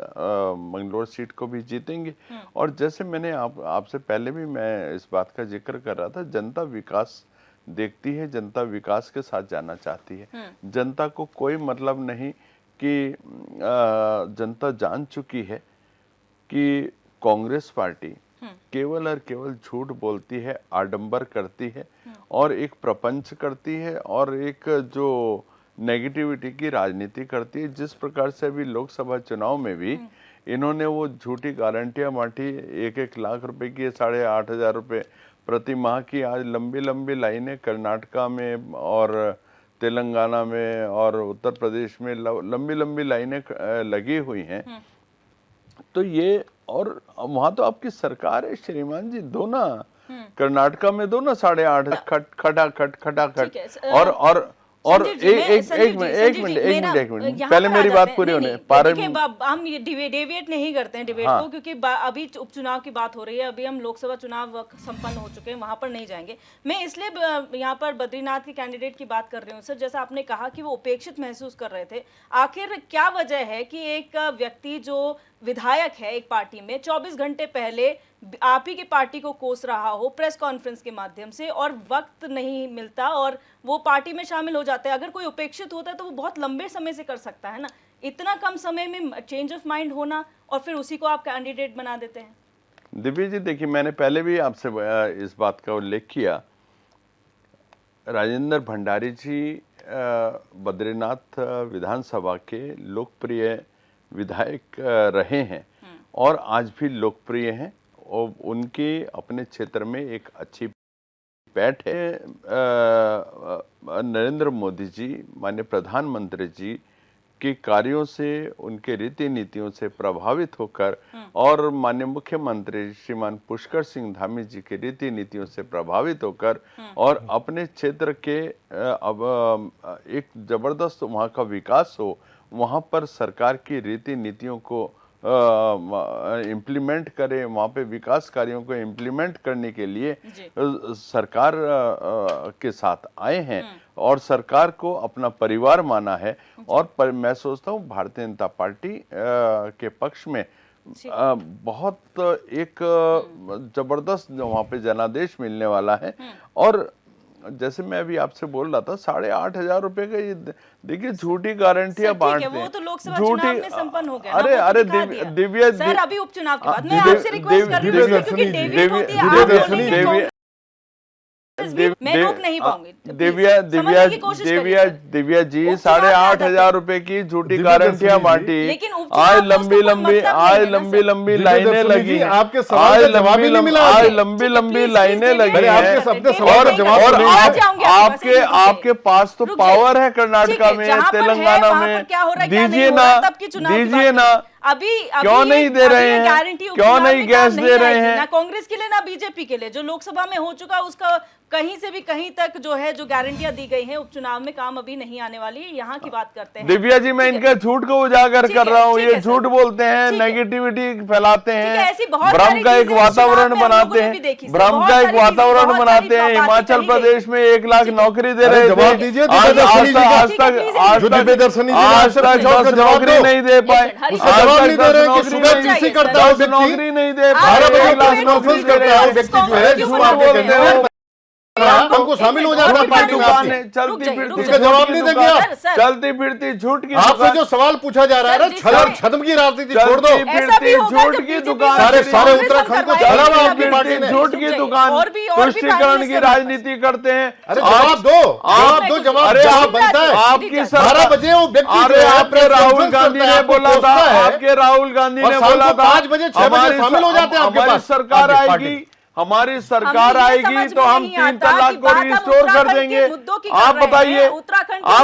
मंगलौर सीट को भी जीतेंगे। और जैसे मैंने आपसे पहले भी मैं इस बात का जिक्र कर रहा था, जनता विकास देखती है, जनता विकास के साथ जाना चाहती है। जनता को कोई मतलब नहीं कि जनता जान चुकी है कि कांग्रेस पार्टी केवल और केवल झूठ बोलती है, आडंबर करती है और एक प्रपंच करती है और एक जो नेगेटिविटी की राजनीति करती है। जिस प्रकार से अभी लोकसभा चुनाव में भी इन्होंने वो झूठी गारंटियां बांटी, 1-1 लाख रुपए की, 8,500 रुपए प्रति माह की। आज लंबी लंबी लाइनें कर्नाटका में और तेलंगाना में और उत्तर प्रदेश में लंबी लंबी लाइनें लगी हुई हैं। तो ये, और वहां तो आपकी सरकार है श्रीमान जी, दो ना, कर्नाटका में दो ना 8,500 खटाखट और संजीव जी, मैं- संजीव जी, संजीव जी, मेरा- एक मिनट यहाँ पहले पर आ मेरी जाते बात हैं। पूरी नहीं, होने नहीं, पारे देखिए, हम ये डेविएट नहीं करते हैं डिबेट हाँ। को, क्योंकि अभी उपचुनाव की बात हो रही है। अभी हम लोकसभा चुनाव संपन्न हो चुके हैं, वहां पर नहीं जाएंगे। मैं इसलिए यहाँ पर बद्रीनाथ के कैंडिडेट की बात कर रही हूँ सर। जैसा आपने कहा कि वो उपेक्षित महसूस कर रहे थे, आखिर क्या वजह है कि एक व्यक्ति जो विधायक है एक पार्टी में 24 घंटे पहले आप ही की पार्टी को कोस रहा हो प्रेस कॉन्फ्रेंस के माध्यम से, और वक्त नहीं मिलता और वो पार्टी में शामिल हो जाते हैं। अगर कोई उपेक्षित होता है तो वो बहुत लंबे समय से कर सकता है ना, इतना कम समय में चेंज ऑफ माइंड होना और फिर उसी को आप कैंडिडेट बना देते हैं। दिव्या जी देखिए, मैंने पहले भी आपसे इस बात का उल्लेख किया, राजेंद्र भंडारी जी बद्रीनाथ विधानसभा के लोकप्रिय विधायक रहे हैं और आज भी लोकप्रिय हैं और उनके अपने क्षेत्र में एक अच्छी पैठ है। नरेंद्र मोदी जी माननीय प्रधानमंत्री जी के कार्यों से, उनके रीति नीतियों से प्रभावित होकर और माननीय मुख्यमंत्री श्रीमान पुष्कर सिंह धामी जी के रीति नीतियों से प्रभावित होकर और अपने क्षेत्र के अब एक जबरदस्त वहाँ का विकास हो, वहाँ पर सरकार की रीति नीतियों को इम्प्लीमेंट करें, वहाँ पे विकास कार्यों को इम्प्लीमेंट करने के लिए सरकार के साथ आए हैं और सरकार को अपना परिवार माना है। और मैं सोचता हूँ भारतीय जनता पार्टी के पक्ष में बहुत एक जबरदस्त वहाँ पे जनादेश मिलने वाला है। और जैसे मैं अभी आपसे बोल रहा था 8,500 रुपए का ये देखिए झूठी गारंटियां बांटते हैं। वो तो लोकसभा चुनाव में संपन्न हो गया। अरे दिव्या सर, अभी उपचुनाव के बाद मैं आपसे रिक्वेस्ट कर रही हूँ, क्योंकि डेविड होती है, आप बोलेंगे तो मैं रोक नहीं पाऊंगी। दिव्या जी 8,500 रुपए की झूठी गारंटियां बांटी, आज लंबी लंबी लाइनें लगी, आपके सवाल का जवाब ही नहीं मिला, आज लंबी लाइनें लगी आपके आपके पास तो पावर है कर्नाटका में, तेलंगाना में, दीजिए ना अभी क्यों नहीं दे रहे हैं, क्यों नहीं गैस दे रहे हैं? ना कांग्रेस के लिए ना बीजेपी के लिए। जो लोकसभा में हो चुका उसका कहीं से भी कहीं तक जो है जो गारंटियां दी गई हैं, उपचुनाव में काम अभी नहीं आने वाली है। यहाँ की बात करते हैं दिव्या जी, मैं इनका झूठ को उजागर कर रहा हूँ। ये झूठ बोलते हैं, नेगेटिविटी फैलाते हैं, भ्रम का एक वातावरण बनाते हैं, भ्रम का एक वातावरण बनाते हैं। हिमाचल प्रदेश में 1 लाख नौकरी दे रहे थे, आज तक नौकरी नहीं दे पाए, नौकरी नहीं दे पाए, हमको शामिल हो जाता है पार्टी में, चलती फिरती उसका जवाब नहीं देंगे आप। चलती फिरती झूठ की आपसे जो सवाल पूछा जा रहा है ना, छद्म की राजनीति छोड़ दो, फिरती झूठ की दुकान, सारे उत्तराखंड को चला आपकी पार्टी ने, झूठ की दुकान, तुष्टीकरण की राजनीति करते हैं। अरे जवाब दो, जवाब आप बनता है आपकी 12 बजे वो व्यक्ति अरे आपके राहुल गांधी ने बोला था, आपके राहुल गांधी ने बोला था 5 बजे 6 बजे शामिल हो जाते हैं आपके पास। सरकार आएगी, हमारी सरकार आएगी तो हम 3 तलाक को रिस्टोर कर देंगे। आप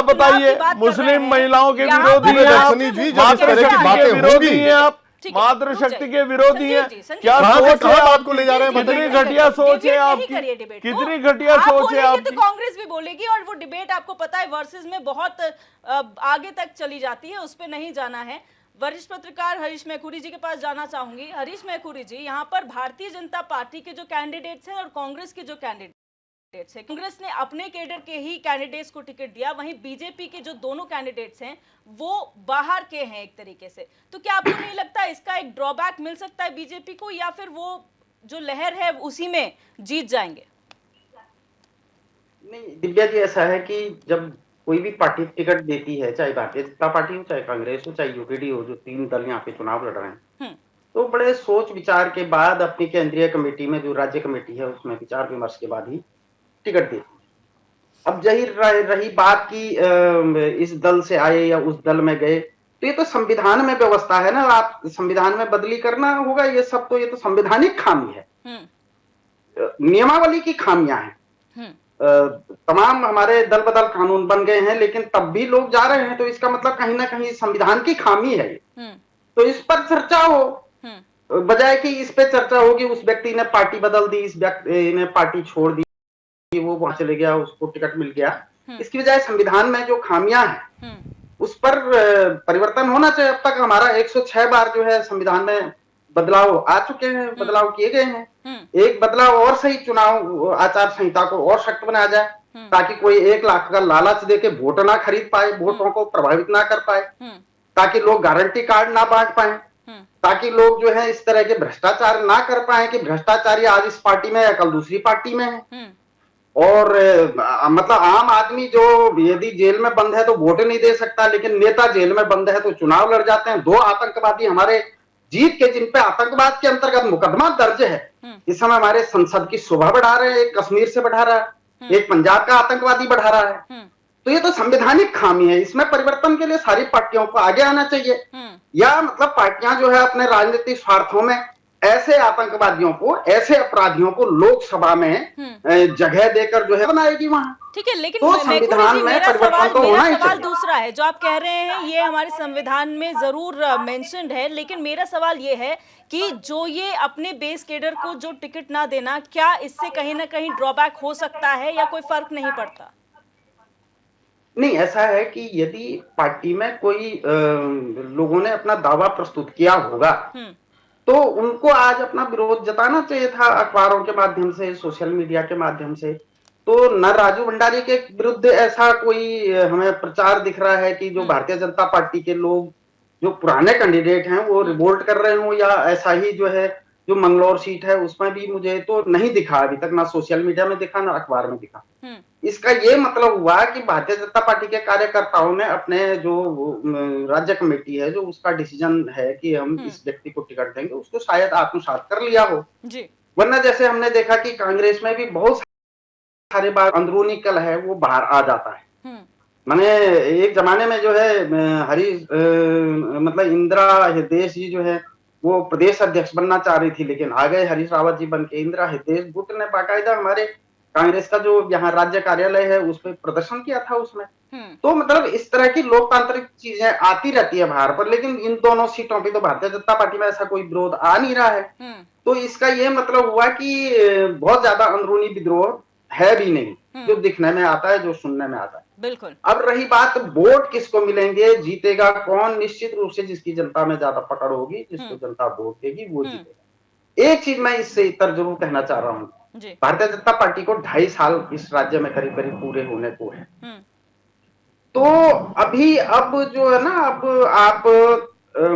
बताइए मुस्लिम महिलाओं के विरोधी हैं आप, विरोधी हैं आप, मातृशक्ति के विरोधी हैं। क्या सोच है आपको ले जा रहे हैं? कितनी घटिया सोच है आपकी, कितनी घटिया सोच है आपकी। तो कांग्रेस भी बोलेगी और वो डिबेट आपको पता है वर्सेस में बहुत आगे तक चली जाती है, उस पर नहीं जाना है। वरिष्ठ पत्रकार हरीश मैखुरी जी के पास जाना चाहूंगी। हरीश मैखुरी जी, यहाँ पर भारतीय जनता पार्टी के जो कैंडिडेट्स हैं और कांग्रेस के जो कैंडिडेट्स हैं, कांग्रेस ने अपने कैडर के ही कैंडिडेट्स को टिकट दिया, वहीं बीजेपी के जो दोनों कैंडिडेट्स हैं वो बाहर के हैं एक तरीके से। तो क्या आपको नहीं लगता इसका एक ड्रॉबैक मिल सकता है बीजेपी को, या फिर वो जो लहर है उसी में जीत जाएंगे? नहीं दिव्या जी, ऐसा है कि जब कोई भी पार्टी टिकट देती है, चाहे भारतीय जनता पार्टी हो, चाहे कांग्रेस हो, चाहे यूपीडी हो, जो 3 दल यहाँ पे चुनाव लड़ रहे हैं, तो बड़े सोच विचार के बाद अपनी केंद्रीय कमेटी में, जो राज्य कमेटी है, उसमें विचार विमर्श के बाद ही टिकट देती है। अब जाहिर रही बात की इस दल से आए या उस दल में गए, तो ये तो संविधान में व्यवस्था है ना, आप संविधान में बदली करना होगा, ये सब तो ये तो संवैधानिक खामी है, नियमावली की खामियां हैं। तमाम हमारे दल बदल कानून बन गए हैं, लेकिन तब भी लोग जा रहे हैं, तो इसका मतलब कहीं ना कहीं संविधान की खामी है ये। तो इस पर चर्चा हो, बजाय कि इस पे चर्चा होगी उस व्यक्ति ने पार्टी बदल दी, इस व्यक्ति ने पार्टी छोड़ दी, वो वहां चले गया, उसको टिकट मिल गया, इसकी बजाय संविधान में जो खामियां हैं उस पर परिवर्तन होना चाहिए। अब तक हमारा 106 बार जो है संविधान में बदलाव आ चुके हैं, बदलाव किए गए हैं। एक बदलाव और सही, चुनाव आचार संहिता को और सख्त बनाया जाए ताकि कोई 1 लाख का लालच देके वोट ना खरीद पाए, वोटों को प्रभावित ना कर पाए, ताकि लोग गारंटी कार्ड ना बांट पाए, ताकि लोग जो है इस तरह के भ्रष्टाचार ना कर पाए कि भ्रष्टाचारी आज इस पार्टी में है कल दूसरी पार्टी में है। और मतलब आम आदमी जो यदि जेल में बंद है तो वोट नहीं दे सकता, लेकिन नेता जेल में बंद है तो चुनाव लड़ जाते हैं। 2 आतंकवादी हमारे जीत के, जिन पे आतंकवाद के अंतर्गत मुकदमा दर्ज है, इस समय हमारे संसद की शोभा बढ़ा रहे हैं। एक कश्मीर से बढ़ा रहा है, एक पंजाब का आतंकवादी बढ़ा रहा है। तो ये तो संवैधानिक खामी है। इसमें परिवर्तन के लिए सारी पार्टियों को आगे आना चाहिए, या मतलब पार्टियां जो है अपने राजनीतिक स्वार्थों में ऐसे आतंकवादियों को, ऐसे अपराधियों को लोकसभा में जगह देकर जो है बनाएगी वहां। ठीक है, लेकिन तो संविधान में परिवर्तन तो होना ही सवाल चाहिए। दूसरा है जो आप कह रहे हैं, ये हमारे संविधान में जरूर मेंशन्ड है, लेकिन मेरा सवाल ये है कि जो ये अपने बेस केडर को जो टिकट ना देना, क्या इससे कहीं ना कहीं ड्रॉबैक हो सकता है या कोई फर्क नहीं पड़ता? नहीं, ऐसा है कि यदि पार्टी में कोई लोगों ने अपना दावा प्रस्तुत किया होगा तो उनको आज अपना विरोध जताना चाहिए था, अखबारों के माध्यम से, सोशल मीडिया के माध्यम से। तो न राजू भंडारी के विरुद्ध ऐसा कोई हमें प्रचार दिख रहा है कि जो भारतीय जनता पार्टी के लोग, जो पुराने कैंडिडेट हैं, वो रिवोल्ट कर रहे हो, या ऐसा ही जो है जो मंगलौर सीट है उसमें भी मुझे तो नहीं दिखा अभी तक, ना सोशल मीडिया में दिखा ना अखबार में दिखा। इसका ये मतलब हुआ कि भारतीय जनता पार्टी के कार्यकर्ताओं ने अपने जो राज्य कमेटी है, जो उसका डिसीजन है कि हम इस व्यक्ति को टिकट देंगे, उसको शायद आत्मसात कर लिया हो जी। वरना जैसे हमने देखा कि कांग्रेस में भी बहुत सारे बार अंदरूनी कल है वो बाहर आ जाता है। मैंने एक जमाने में जो है मतलब इंदिरा हृदय जी जो है वो प्रदेश अध्यक्ष बनना चाह रही थी, लेकिन आ गए हरीश रावत जी बन के। इंदिरा हृदय गुट ने बाकायदा हमारे कांग्रेस का जो यहाँ राज्य कार्यालय है उस पर प्रदर्शन किया था उसमें। तो मतलब इस तरह की लोकतांत्रिक चीजें आती रहती है बाहर पर, लेकिन इन दोनों सीटों पे तो भारतीय जनता पार्टी में ऐसा कोई विरोध आ नहीं रहा है। तो इसका ये मतलब हुआ कि बहुत ज्यादा अंदरूनी विद्रोह है भी नहीं, जो दिखने में आता है, जो सुनने में आता है। बिल्कुल। अब रही बात वोट किसको मिलेंगे, जीतेगा कौन, निश्चित रूप से जिसकी जनता में ज्यादा पकड़ होगी, जिसको जनता वोट देगी वो जीतेगा। एक चीज मैं इससे इतर जरूर कहना चाह रहा हूँ, भारतीय जनता पार्टी को 2.5 साल इस राज्य में करीब करीब पूरे होने को है। तो अभी अब जो है ना, अब आप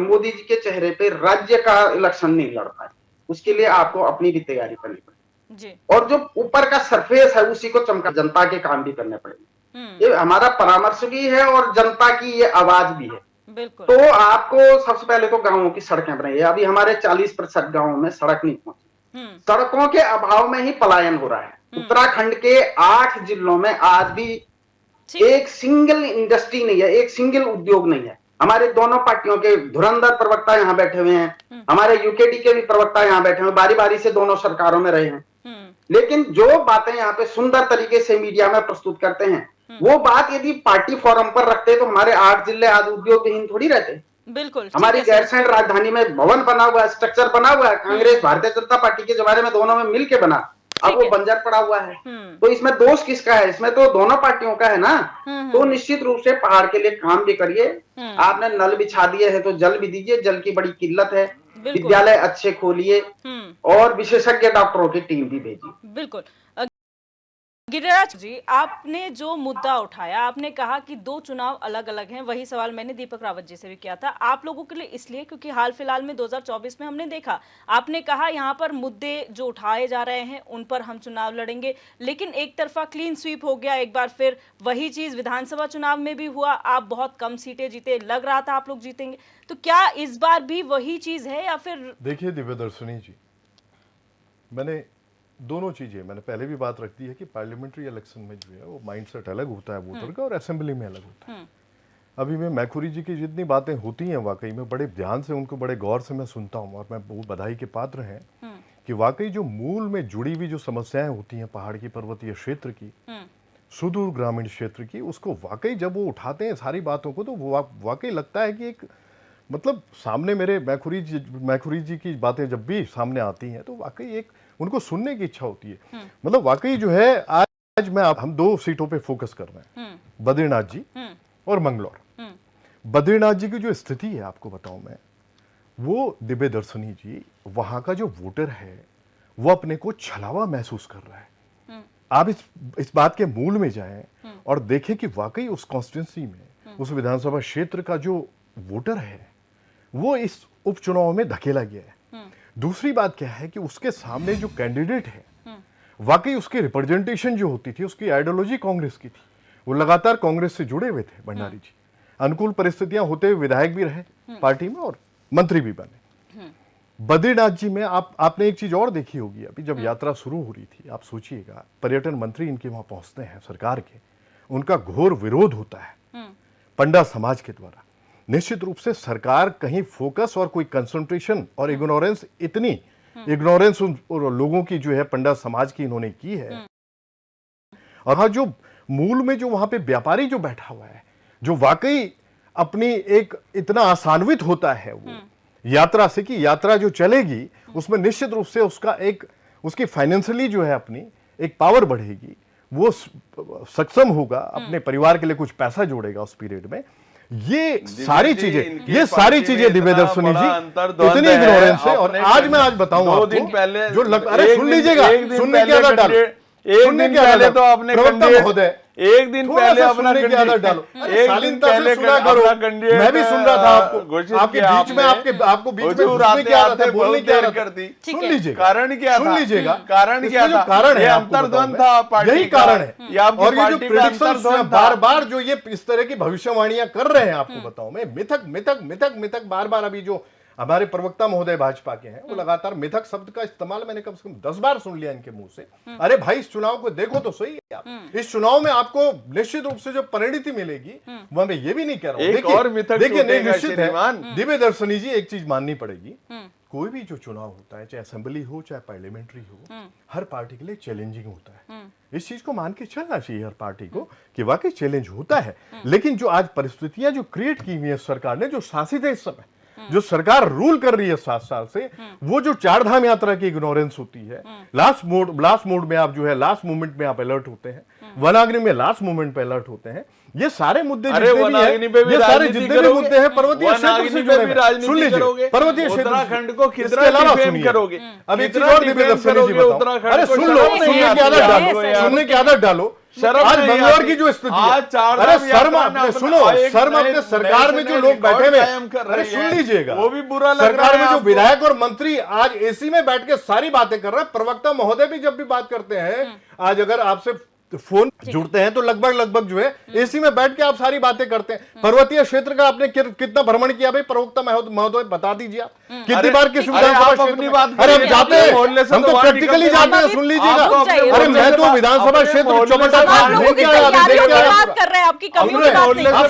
मोदी जी के चेहरे पे राज्य का इलेक्शन नहीं लड़ पाए, उसके लिए आपको अपनी भी तैयारी करनी पड़ेगी जी। और जो ऊपर का सरफेस है उसी को चमका, जनता के काम भी करने पड़ेंगे। ये हमारा परामर्श भी है और जनता की ये आवाज भी है। बिल्कुल। तो आपको सबसे पहले तो गांवों की सड़कें बनाइए। अभी हमारे 40% गांवों में सड़क नहीं पहुंची। सड़कों के अभाव में ही पलायन हो रहा है। उत्तराखंड के 8 जिलों में आज भी एक सिंगल इंडस्ट्री नहीं है, एक सिंगल उद्योग नहीं है। हमारे दोनों पार्टियों के धुरंधर प्रवक्ता यहाँ बैठे हुए हैं, हमारे यूकेडी के भी प्रवक्ता यहाँ बैठे हुए, बारी बारी से दोनों सरकारों में रहे हैं। लेकिन जो बातें यहाँ पे सुंदर तरीके से मीडिया में प्रस्तुत करते हैं, वो बात यदि पार्टी फोरम पर रखते तो हमारे 8 जिले आज उद्योग विहीन थोड़ी रहते। बिल्कुल। हमारी गैरसैंण राजधानी में भवन बना हुआ है, स्ट्रक्चर बना हुआ है, कांग्रेस भारतीय जनता पार्टी के जमाने में दोनों में मिलकर बना, अब वो बंजर पड़ा हुआ है। तो इसमें दोष किसका है? इसमें तो दोनों पार्टियों का है ना। तो निश्चित रूप से पहाड़ के लिए काम भी करिए। आपने नल बिछा दिए है तो जल भी दीजिए, जल की बड़ी किल्लत है। विद्यालय अच्छे खोलिए और विशेषज्ञ डॉक्टरों की टीम भी भेजिए। बिल्कुल। गिरिराज जी, आपने जो मुद्दा उठाया, आपने कहा कि 2 चुनाव अलग अलग हैं। वही सवाल मैंने दीपक रावत जी से भी किया था आप लोगों के लिए, इसलिए क्योंकि हाल फिलहाल में 2024 में हमने देखा, आपने कहा यहाँ पर मुद्दे जो उठाए जा रहे हैं उन पर हम चुनाव लड़ेंगे, लेकिन एक तरफा क्लीन स्वीप हो गया एक बार फिर। वही चीज विधानसभा चुनाव में भी हुआ, आप बहुत कम सीटें जीते, लग रहा था आप लोग जीतेंगे। तो क्या इस बार भी वही चीज है या फिर? देखिए दिव्यदर्शनी जी, मैंने दोनों चीज़ें मैंने पहले भी बात रख दी है कि पार्लियामेंट्री इलेक्शन में जो है वो माइंडसेट अलग होता है वोटर का और असेंबली में अलग होता है। अभी मैं मैखुरी जी की जितनी बातें होती हैं वाकई में बड़े ध्यान से उनको बड़े गौर से मैं सुनता हूँ और मैं बहुत बधाई के पात्र हैं कि वाकई जो मूल में जुड़ी हुई जो समस्याएं होती हैं पहाड़ की, पर्वतीय क्षेत्र की, सुदूर ग्रामीण क्षेत्र की, उसको वाकई जब वो उठाते हैं सारी बातों को तो वाकई लगता है कि एक मतलब सामने मेरे मैखुरी जी की बातें जब भी सामने आती हैं तो वाकई एक उनको सुनने की इच्छा होती है। मतलब वाकई जो है आज आज हम 2 सीटों पे फोकस कर रहे हैं, बद्रीनाथ जी और मंगलौर। बद्रीनाथ जी की जो स्थिति है आपको बताऊं मैं, वो दिव्य दर्शनी जी, वहां का जो वोटर है वो अपने को छलावा महसूस कर रहा है। आप इस बात के मूल में जाएं और देखें कि वाकई उस कॉन्स्टिट्यूंसी में, उस विधानसभा क्षेत्र का जो वोटर है वो इस उपचुनाव में धकेला गया है। दूसरी बात क्या है कि उसके सामने जो कैंडिडेट है, वाकई उसकी रिप्रेजेंटेशन जो होती थी, उसकी आइडियोलॉजी कांग्रेस की थी। वो लगातार कांग्रेस से जुड़े हुए थे भंडारी जी, अनुकूल परिस्थितियां होते हुए विधायक भी रहे पार्टी में और मंत्री भी बने। बद्रीनाथ जी में आपने एक चीज और देखी होगी, अभी जब यात्रा शुरू हो रही थी, आप सोचिएगा पर्यटन मंत्री इनके वहां पहुंचते हैं सरकार के, उनका घोर विरोध होता है पंडा समाज के द्वारा। निश्चित रूप से सरकार कहीं फोकस और कोई कंसंट्रेशन और इग्नोरेंस, इतनी इग्नोरेंस उन लोगों की जो है पंडा समाज की इन्होंने की है। और हाँ, जो मूल में जो वहां पे व्यापारी जो बैठा हुआ है, जो वाकई अपनी एक इतना आसान्वित होता है वो यात्रा से, कि यात्रा जो चलेगी उसमें निश्चित रूप से उसका एक, उसकी फाइनेंशियली जो है अपनी एक पावर बढ़ेगी, वो सक्षम होगा, अपने परिवार के लिए कुछ पैसा जोड़ेगा उस पीरियड में। ये सारी चीजें दिव्य दर्शनी जी इतनी इग्नोरेंस है। और आज मैं बताऊं आपको, 2 दिन पहले जो अरे सुन लीजिएगा, सुनने की आदत डालो, एक दिन पहले तो आपने महोदय एक दिन पहले अपना सुनने की आदत डालो, एक दिन पहले सुना करो। मैं भी सुन रहा था आपको, आपके बीच में आपको बीच में घुसने की आदत है, बोलने की आदत है। सुन लीजिएगा, कारण क्या था, सुन लीजिएगा, कारण क्या था, कारण है, अंतर्द्वंद था पार्टी, यही कारण है। और ये जो प्रेडिक्शंस बार बार जो ये इस तरह की भविष्यवाणियां कर रहे हैं, आपको बताऊं मैं, मिथक बार बार, अभी जो हमारे प्रवक्ता महोदय भाजपा के हैं, वो लगातार मिथक शब्द का इस्तेमाल मैंने कम से कम 10 बार सुन लिया इनके मुंह से। अरे भाई, इस चुनाव को देखो तो सही है आप। इस चुनाव में आपको निश्चित रूप से जो परिणति मिलेगी, वो मैं ये भी नहीं कह रहा हूं, देखिए नहीं, निश्चित है दिव्य दर्शनी जी, एक चीज माननी पड़ेगी, कोई भी जो चुनाव होता है, चाहे असेंबली हो चाहे पार्लियामेंट्री हो, हर पार्टी के लिए चैलेंजिंग होता है। इस चीज को मान के चलना चाहिए हर पार्टी को कि वाकई चैलेंज होता है। लेकिन जो आज परिस्थितियां जो क्रिएट की हुई है सरकार ने, जो शासित है इस समय, जो सरकार रूल कर रही है 7 साल से, वो जो 4 धाम यात्रा की इग्नोरेंस होती है, लास्ट मोड में आप जो है, लास्ट मोमेंट में आप अलर्ट होते हैं, वनाग्नि में लास्ट मोमेंट पे अलर्ट होते हैं। ये सारे मुद्दे जितने भी हैं, ये सारे जितने भी मुद्दे हैं पर्वतीय क्षेत्र से जुड़े हैं। सुन लीजिए, पर्वतीय क्षेत्र, उत्तराखंड को इसके अलावा सुनिए, अब एक चीज और दिव्य दर्शनी जी बताओ, अरे सुन लो, सुनने की आदत डालो, सुनने की आदत डालो। आज बंगलौर की जो स्थिति है, अरे शर्म अपने सुनो, शर्म अपने सरकार में जो लोग बैठे हुए, अरे सुन लीजिएगा, वो भी बुरा लग रहा है। सरकार में जो विधायक और मंत्री आज एसी में बैठ के सारी बातें कर रहे हैं। प्रवक्ता महोदय भी जब भी बात करते हैं, आज अगर आपसे फोन जुड़ते हैं तो लगभग जो है एसी में बैठ के आप सारी बातें करते हैं। पर्वतीय क्षेत्र का आपने कितना भ्रमण किया भाई, प्रवक्ता महोदय बता दीजिए आप, कितनी बार किस विधानसभा क्षेत्र में? अरे हम जाते हैं, हम तो प्रैक्टिकली जाते हैं, सुन लीजिएगा। अरे मैं तो विधानसभा क्षेत्र चौपटा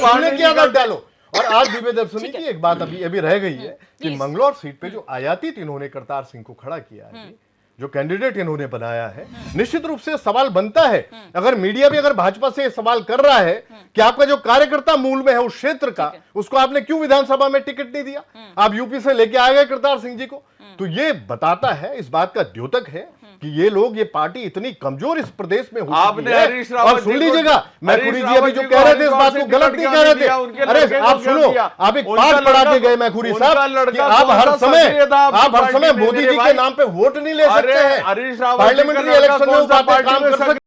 सुनने की आदत डालो। और आज दिव्य दर्शनी की एक बात अभी रह गई है कि मंगलौर सीट पे जो आयातित इन्होंने करतार सिंह को खड़ा किया है, जो कैंडिडेट इन्होंने बनाया है, निश्चित रूप से सवाल बनता है, अगर मीडिया भी अगर भाजपा से सवाल कर रहा है कि आपका जो कार्यकर्ता मूल में है उस क्षेत्र का, उसको आपने क्यों विधानसभा में टिकट नहीं दिया, आप यूपी से लेके आ गए करतार सिंह जी को, तो ये बताता है, इस बात का द्योतक है कि ये लोग, ये पार्टी इतनी कमजोर इस प्रदेश में हो चुकी है। और सुन लीजिएगा, मैखुरी जी अभी जो कह रहे थे इस बात को गलत नहीं कह रहे थे। अरे आप सुनो, आप एक पाठ पढ़ा के गए मैखुरी साहब कि आप हर समय मोदी जी के नाम पे वोट नहीं ले सकते हैं, पार्लियामेंट्री इलेक्शन में बातें काम कर सकते,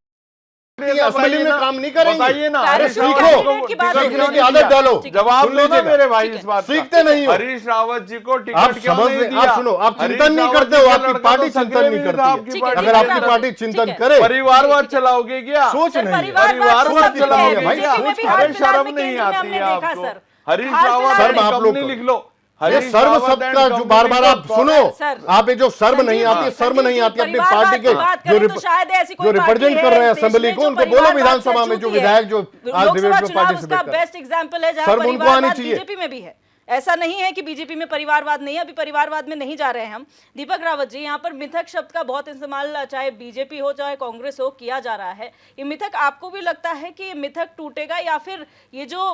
असेंबली में काम नहीं करेंगे। बताइए ना, अरे सीखो, सीखने की आदत डालो। जवाब दो ना मेरे भाई इस बात का। सीखते नहीं हो। हरीश रावत जी को आप टिकट क्यों नहीं दिया? आप सुनो, आप चिंतन नहीं करते हो, आपकी पार्टी चिंतन नहीं करती है। अगर आपकी पार्टी चिंतन करे, परिवारवाद चलाओगे क्या? सोच नहीं है, परिवारवाद चलाओगे भाई, अरे शर्म नहीं आती है आपको? हरीश रावत शर्म आप लोग नहीं लिख लो, ये सर्व शब्द का जो बार बार आप सुनो, आप ये जो सर्व नहीं आती, सर्व नहीं आती अपनी पार्टी के जो रिप्रेजेंट कर रहे हैं असेंबली को, उनको बोलो विधानसभा में जो विधायक जो आज डिबेट में पार्टिसिपेट कर रहे हैं, बेस्ट एग्जांपल है जहां सर्व उनको आनी चाहिए। बीजेपी में भी है, ऐसा नहीं है कि बीजेपी में परिवारवाद नहीं है, अभी परिवारवाद में नहीं जा रहे हैं हम। दीपक रावत जी, यहाँ पर मिथक शब्द का बहुत इस्तेमाल चाहे बीजेपी हो चाहे कांग्रेस हो किया जा रहा है। ये मिथक आपको भी लगता है कि ये मिथक टूटेगा, या फिर ये जो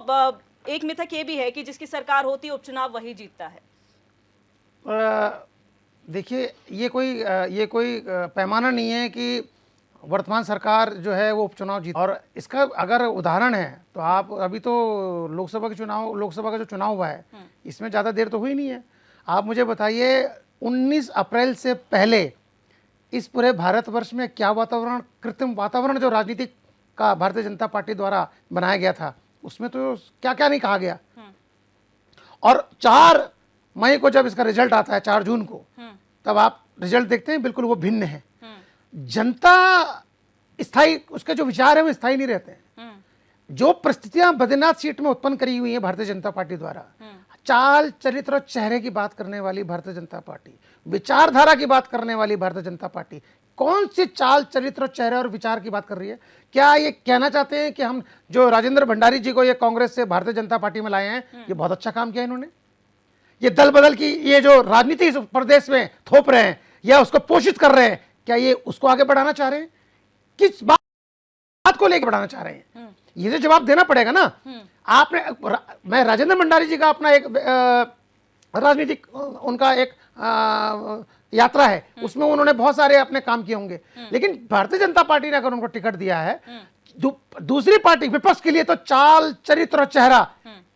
एक मिथक ये भी है कि जिसकी सरकार होती है उपचुनाव वही जीतता है? देखिए, ये कोई पैमाना नहीं है कि वर्तमान सरकार जो है वो उपचुनाव जीत, और इसका अगर उदाहरण है तो आप अभी तो लोकसभा का जो चुनाव हुआ है इसमें ज़्यादा देर तो हुई नहीं है। आप मुझे बताइए 19 अप्रैल से पहले इस पूरे भारतवर्ष में क्या वातावरण, कृत्रिम वातावरण जो राजनीतिक का भारतीय जनता पार्टी द्वारा बनाया गया था, उसमें तो क्या क्या नहीं कहा गया। और 4 मई को जब इसका रिजल्ट आता है, 4 जून को, तब आप रिजल्ट देखते हैं बिल्कुल वो भिन्न है। जनता स्थायी, उसके जो विचार है वो स्थायी नहीं रहते हैं। जो परिस्थितियां बद्रीनाथ सीट में उत्पन्न करी हुई है भारतीय जनता पार्टी द्वारा, चाल चरित्र और चेहरे की बात करने वाली भारतीय जनता पार्टी, विचारधारा की बात करने वाली भारतीय जनता पार्टी कौन सी चाल चरित्र और चेहरे और विचार की बात कर रही है? क्या ये कहना चाहते हैं कि हम जो राजेंद्र भंडारी जी को ये कांग्रेस से भारतीय जनता पार्टी में लाए हैं, ये बहुत अच्छा काम किया इन्होंने? ये दल बदल की ये जो राजनीति इस प्रदेश में थोप रहे हैं या उसको पोषित कर रहे हैं, क्या ये उसको आगे बढ़ाना चाह रहे हैं? किस बात को लेकर बढ़ाना चाह रहे हैं? ये तो जवाब देना पड़ेगा ना। आपने, मैं राजेंद्र भंडारी जी का अपना एक राजनीतिक उनका एक यात्रा है, उसमें उन्होंने बहुत सारे अपने काम किए होंगे, लेकिन भारतीय जनता पार्टी ने अगर उनको टिकट दिया है, दूसरी पार्टी विपक्ष के लिए तो चाल चरित्र और चेहरा,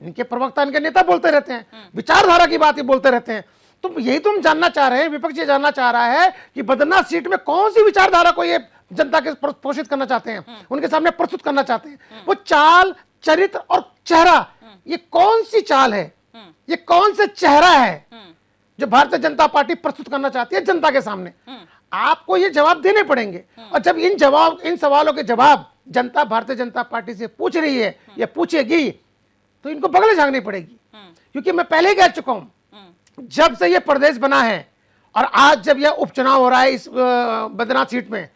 इनके प्रवक्ता, इनके नेता बोलते रहते हैं, विचारधारा की बात ही बोलते रहते हैं। तो यही तो हम जानना चाह रहे हैं, विपक्ष ये जानना चाह रहा है कि बद्रीनाथ सीट में कौन सी विचारधारा को ये जनता के पोषित करना चाहते हैं, उनके सामने प्रस्तुत करना चाहते हैं। वो चाल चरित्र और चेहरा, ये कौन सी चाल है, ये कौन सा चेहरा है जो भारतीय जनता पार्टी प्रस्तुत करना चाहती है जनता के सामने? आपको ये जवाब देने पड़ेंगे। और जब इन सवालों के जवाब जनता भारतीय जनता पार्टी से पूछ रही है या पूछेगी, तो इनको बगल झांकनी पड़ेगी। क्योंकि मैं पहले ही कह चुका हूं, जब से ये प्रदेश बना है और आज जब यह उपचुनाव हो रहा है इस बद्रीनाथ सीट में,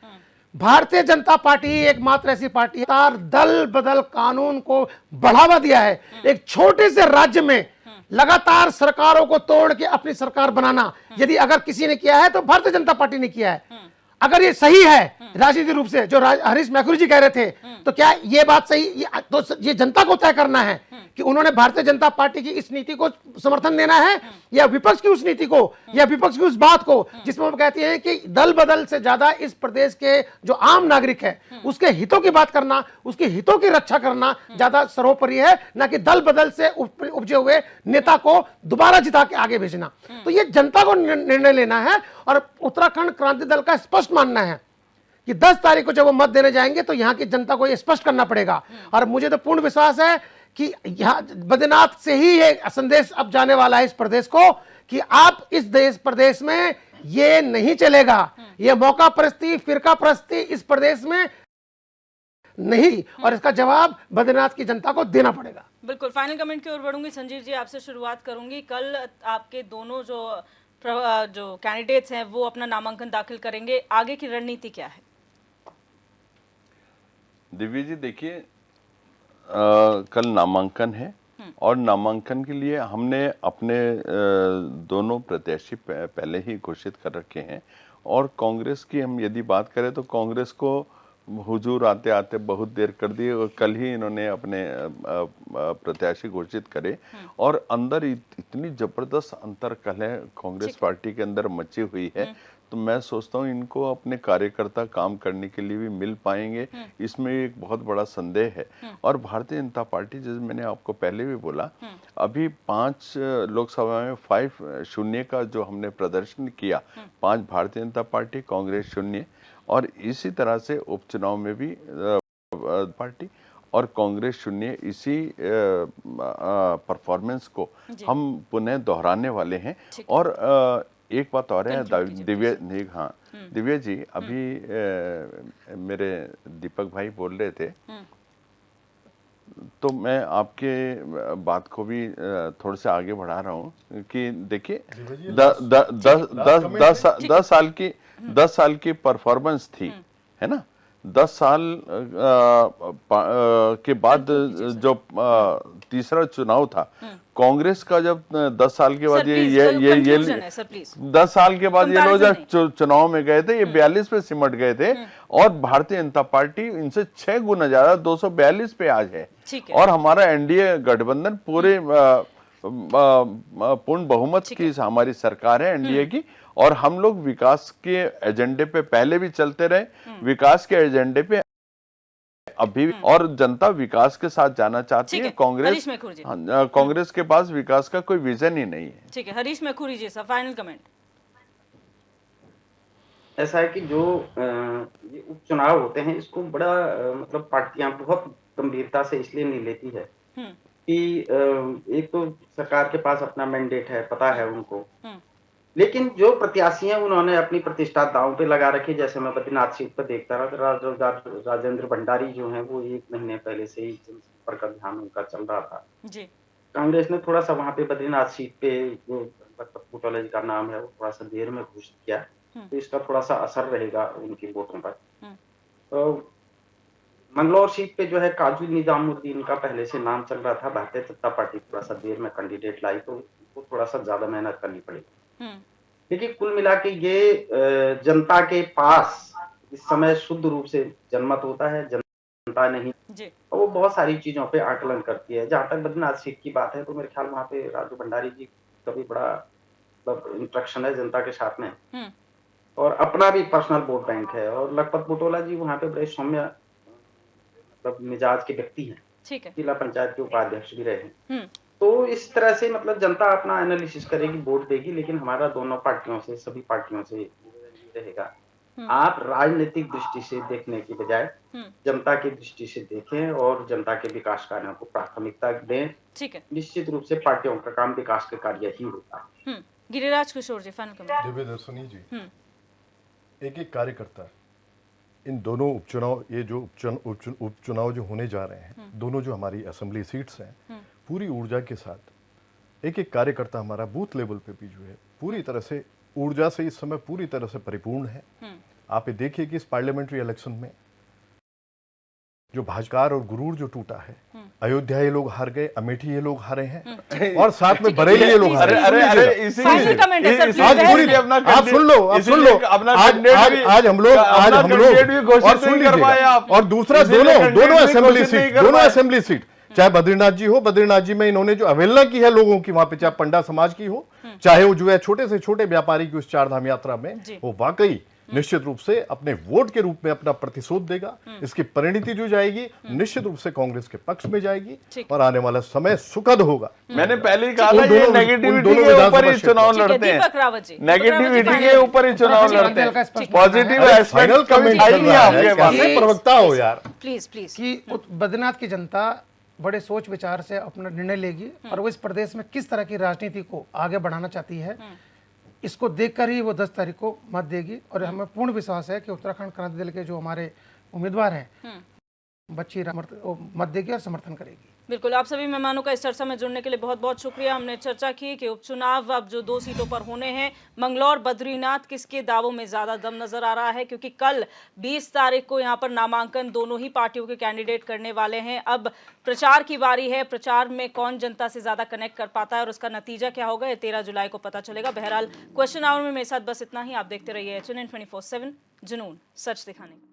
भारतीय जनता पार्टी एकमात्र ऐसी पार्टी है दल बदल कानून को बढ़ावा दिया है। एक छोटे से राज्य में लगातार सरकारों को तोड़ के अपनी सरकार बनाना, यदि अगर किसी ने किया है तो भारतीय जनता पार्टी ने किया है। अगर ये सही है राजनीतिक रूप से, जो हरीश मैकुरी जी कह रहे थे, तो क्या ये बात सही? तो ये जनता को तय करना है कि उन्होंने भारतीय जनता पार्टी की इस नीति को समर्थन देना है या विपक्ष की उस नीति को, या विपक्ष की उस बात को जिसमें वो कहती है कि दल बदल से ज्यादा इस प्रदेश के जो आम नागरिक है उसके हितों की बात करना, उसके हितों की रक्षा करना ज्यादा सर्वोपरि है, ना कि दल बदल से उपजे हुए नेता को दोबारा जिता के आगे भेजना। तो ये जनता को निर्णय लेना है और उत्तराखंड क्रांति दल का स्पष्ट मानना है कि 10 तारीख को जब वो मत देने जाएंगे तो यहाँ की जनता को ये स्पष्ट करना पड़ेगा। और मुझे तो पूर्ण विश्वास है कि यहाँ बद्रीनाथ से ही ये संदेश अब जाने वाला है इस प्रदेश को कि आप इस प्रदेश में ये नहीं चलेगा, ये मौका परस्ती, फिरका परस्ती इस प्रदेश में नहीं, और इसका जवाब बद्रीनाथ की जनता को देना पड़ेगा। बिल्कुल, फाइनल कमेंट की ओर बढ़ूंगी। संजीव जी, आपसे शुरुआत करूंगी। कल आपके दोनों जो कैंडिडेट्स हैं वो अपना नामांकन दाखिल करेंगे, आगे की रणनीति क्या है? दिव्या जी, देखिए, कल नामांकन है और नामांकन के लिए हमने अपने दोनों प्रत्याशी पहले ही घोषित कर रखे हैं। और कांग्रेस की हम यदि बात करें तो कांग्रेस को हुजूर आते आते बहुत देर कर दी और कल ही इन्होंने अपने प्रत्याशी घोषित करे। और अंदर इतनी जबरदस्त अंतर कलह कांग्रेस पार्टी के अंदर मची हुई है, तो मैं सोचता हूँ इनको अपने कार्यकर्ता काम करने के लिए भी मिल पाएंगे, इसमें एक बहुत बड़ा संदेह है। और भारतीय जनता पार्टी, जैसे मैंने आपको पहले भी बोला, अभी 5 लोकसभा में 5-0 का जो हमने प्रदर्शन किया, 5 भारतीय जनता पार्टी, कांग्रेस 0, और इसी तरह से उपचुनाव में भी पार्टी और कांग्रेस 0, इसी परफॉर्मेंस को हम पुनः दोहराने वाले हैं। और एक बात और है दिव्या जी, अभी मेरे दीपक भाई बोल रहे थे, तो मैं आपके बात को भी थोड़ा सा आगे बढ़ा रहा हूँ कि देखिए 10 साल की परफॉर्मेंस थी, है ना। 10 साल के बाद जो तीसरा चुनाव था कांग्रेस का, जब 10 साल के बाद ये 10 साल के बाद ये लोग जब चुनाव में गए थे, ये 42 पे सिमट गए थे, और भारतीय जनता पार्टी इनसे 6 गुना ज्यादा 242 पे आज है। और हमारा एनडीए गठबंधन पूरे पूर्ण बहुमत की हमारी सरकार है एनडीए की, और हम लोग विकास के एजेंडे पे पहले भी चलते रहे, विकास के एजेंडे पे अभी भी, और जनता विकास के साथ जाना चाहती ठीक है। है, कांग्रेस हरीश मेखुर जी। कांग्रेस के पास विकास का कोई विजन ही नहीं है। ठीक है, हरीश मेखुरी जी सर, फाइनल कमेंट। ऐसा है कि जो ये उपचुनाव होते हैं इसको बड़ा मतलब पार्टियां बहुत गंभीरता से इसलिए नहीं लेती है कि एक तो सरकार के पास अपना मैंडेट है, पता है उनको, लेकिन जो प्रत्याशी हैं उन्होंने अपनी प्रतिष्ठा दांव पे लगा रखी। जैसे मैं बद्रीनाथ सीट पर देखता रहा, राजेंद्र भंडारी जो हैं वो 1 महीने पहले से ही जनसंपर्क अभियान उनका चल रहा था जी। कांग्रेस ने थोड़ा सा वहां पे बद्रीनाथ सीट पे जो लखपत बूटोला जी का नाम है वो थोड़ा सा देर में घोषित किया, तो इसका थोड़ा सा असर रहेगा उनकी वोटों पर। तो मंगलौर सीट पे जो है काजू निजामुद्दीन का पहले से नाम चल रहा था, भारतीय जनता पार्टी थोड़ा सा देर में कैंडिडेट लाई तो उनको थोड़ा सा ज्यादा मेहनत करनी पड़ेगी। देखिए कुल मिला के ये जनता के पास इस समय शुद्ध रूप से जनमत होता है, जनता नहीं जी। और वो बहुत सारी चीजों पे आकलन करती है। जहां तक बद्रीनाथ सीट की बात है तो मेरे ख्याल वहां पे राजू भंडारी जी का भी बड़ा मतलब इंटरेक्शन है जनता के साथ में, और अपना भी पर्सनल वोट बैंक है, और लखपत बूटोला जी वहां पे बड़े सौम्य मतलब मिजाज के व्यक्ति हैं, ठीक है। जिला पंचायत के उपाध्यक्ष भी रहे हैं। तो इस तरह से मतलब जनता अपना एनालिसिस करेगी, वोट देगी, लेकिन हमारा दोनों पार्टियों से, सभी पार्टियों से ये रहेगा, आप राजनीतिक दृष्टि से देखने की बजाय जनता की दृष्टि से देखें और जनता के विकास कार्यों को प्राथमिकता दें। ठीक है। निश्चित रूप से पार्टियों का काम विकास के कार्य ही होता है। गिरिराज किशोर जी, फाइनल कमेंट। देवेंद्र सुनी जी, एक एक कार्यकर्ता इन दोनों उपचुनाव, ये जो उपचुनाव जो होने जा रहे हैं, दोनों जो हमारी असेंबली सीट्स हैं, पूरी ऊर्जा के साथ एक एक कार्यकर्ता हमारा बूथ लेवल पे भी जो है पूरी तरह से ऊर्जा से इस समय पूरी तरह से परिपूर्ण है। आप ये देखिए कि इस पार्लियामेंट्री इलेक्शन में जो भाजकार और गुरूर जो टूटा है, अयोध्या ये लोग हार गए, अमेठी ये लोग हारे हैं, और साथ में बरेली ये लोग हारे। अरे आज पूरी आप सुन लो, आज हम लोग और सुन लीजिएगा, और दूसरा दोनों असेंबली सीट चाहे बद्रीनाथ जी में इन्होंने जो अवहेलना की है लोगों की, वहां पे चाहे पंडा समाज की हो, चाहे वो जो है छोटे से छोटे व्यापारी की उस 4 धाम यात्रा में, वो वाकई निश्चित रूप से अपने वोट के रूप में अपना प्रतिशोध देगा। इसकी परिणति जो जाएगी निश्चित रूप से कांग्रेस के पक्ष में जाएगी और आने वाला समय सुखद होगा। मैंने पहले ही कहा था ये नेगेटिविटी के ऊपर ही चुनाव लड़ते हैं, नेगेटिविटी के ऊपर ही चुनाव लड़ते हैं, पॉजिटिव एस्पेक्ट कभी नहीं आपके पास। प्रवक्ता हो यार, प्लीज कि बद्रीनाथ की जनता बड़े सोच विचार से अपना निर्णय लेगी और वो इस प्रदेश में किस तरह की राजनीति को आगे बढ़ाना चाहती है, इसको देखकर ही वो 10 तारीख को मत देगी। और हमें पूर्ण विश्वास है कि उत्तराखंड क्रांति दल के जो हमारे उम्मीदवार हैं, बच्ची मत देगी और समर्थन करेगी। बिल्कुल, आप सभी मेहमानों का इस चर्चा में जुड़ने के लिए बहुत बहुत शुक्रिया। हमने चर्चा की कि उपचुनाव अब जो 2 सीटों पर होने हैं, मंगलौर बद्रीनाथ, किसके दावों में ज्यादा दम नजर आ रहा है, क्योंकि कल 20 तारीख को यहाँ पर नामांकन दोनों ही पार्टियों के कैंडिडेट करने वाले हैं। अब प्रचार की बारी है, प्रचार में कौन जनता से ज्यादा कनेक्ट कर पाता है और उसका नतीजा क्या होगा, ये 13 जुलाई को पता चलेगा। बहरहाल क्वेश्चन आवर में मेरे साथ बस इतना ही। आप देखते रहिए HNN 24/7, जुनून सच दिखाने।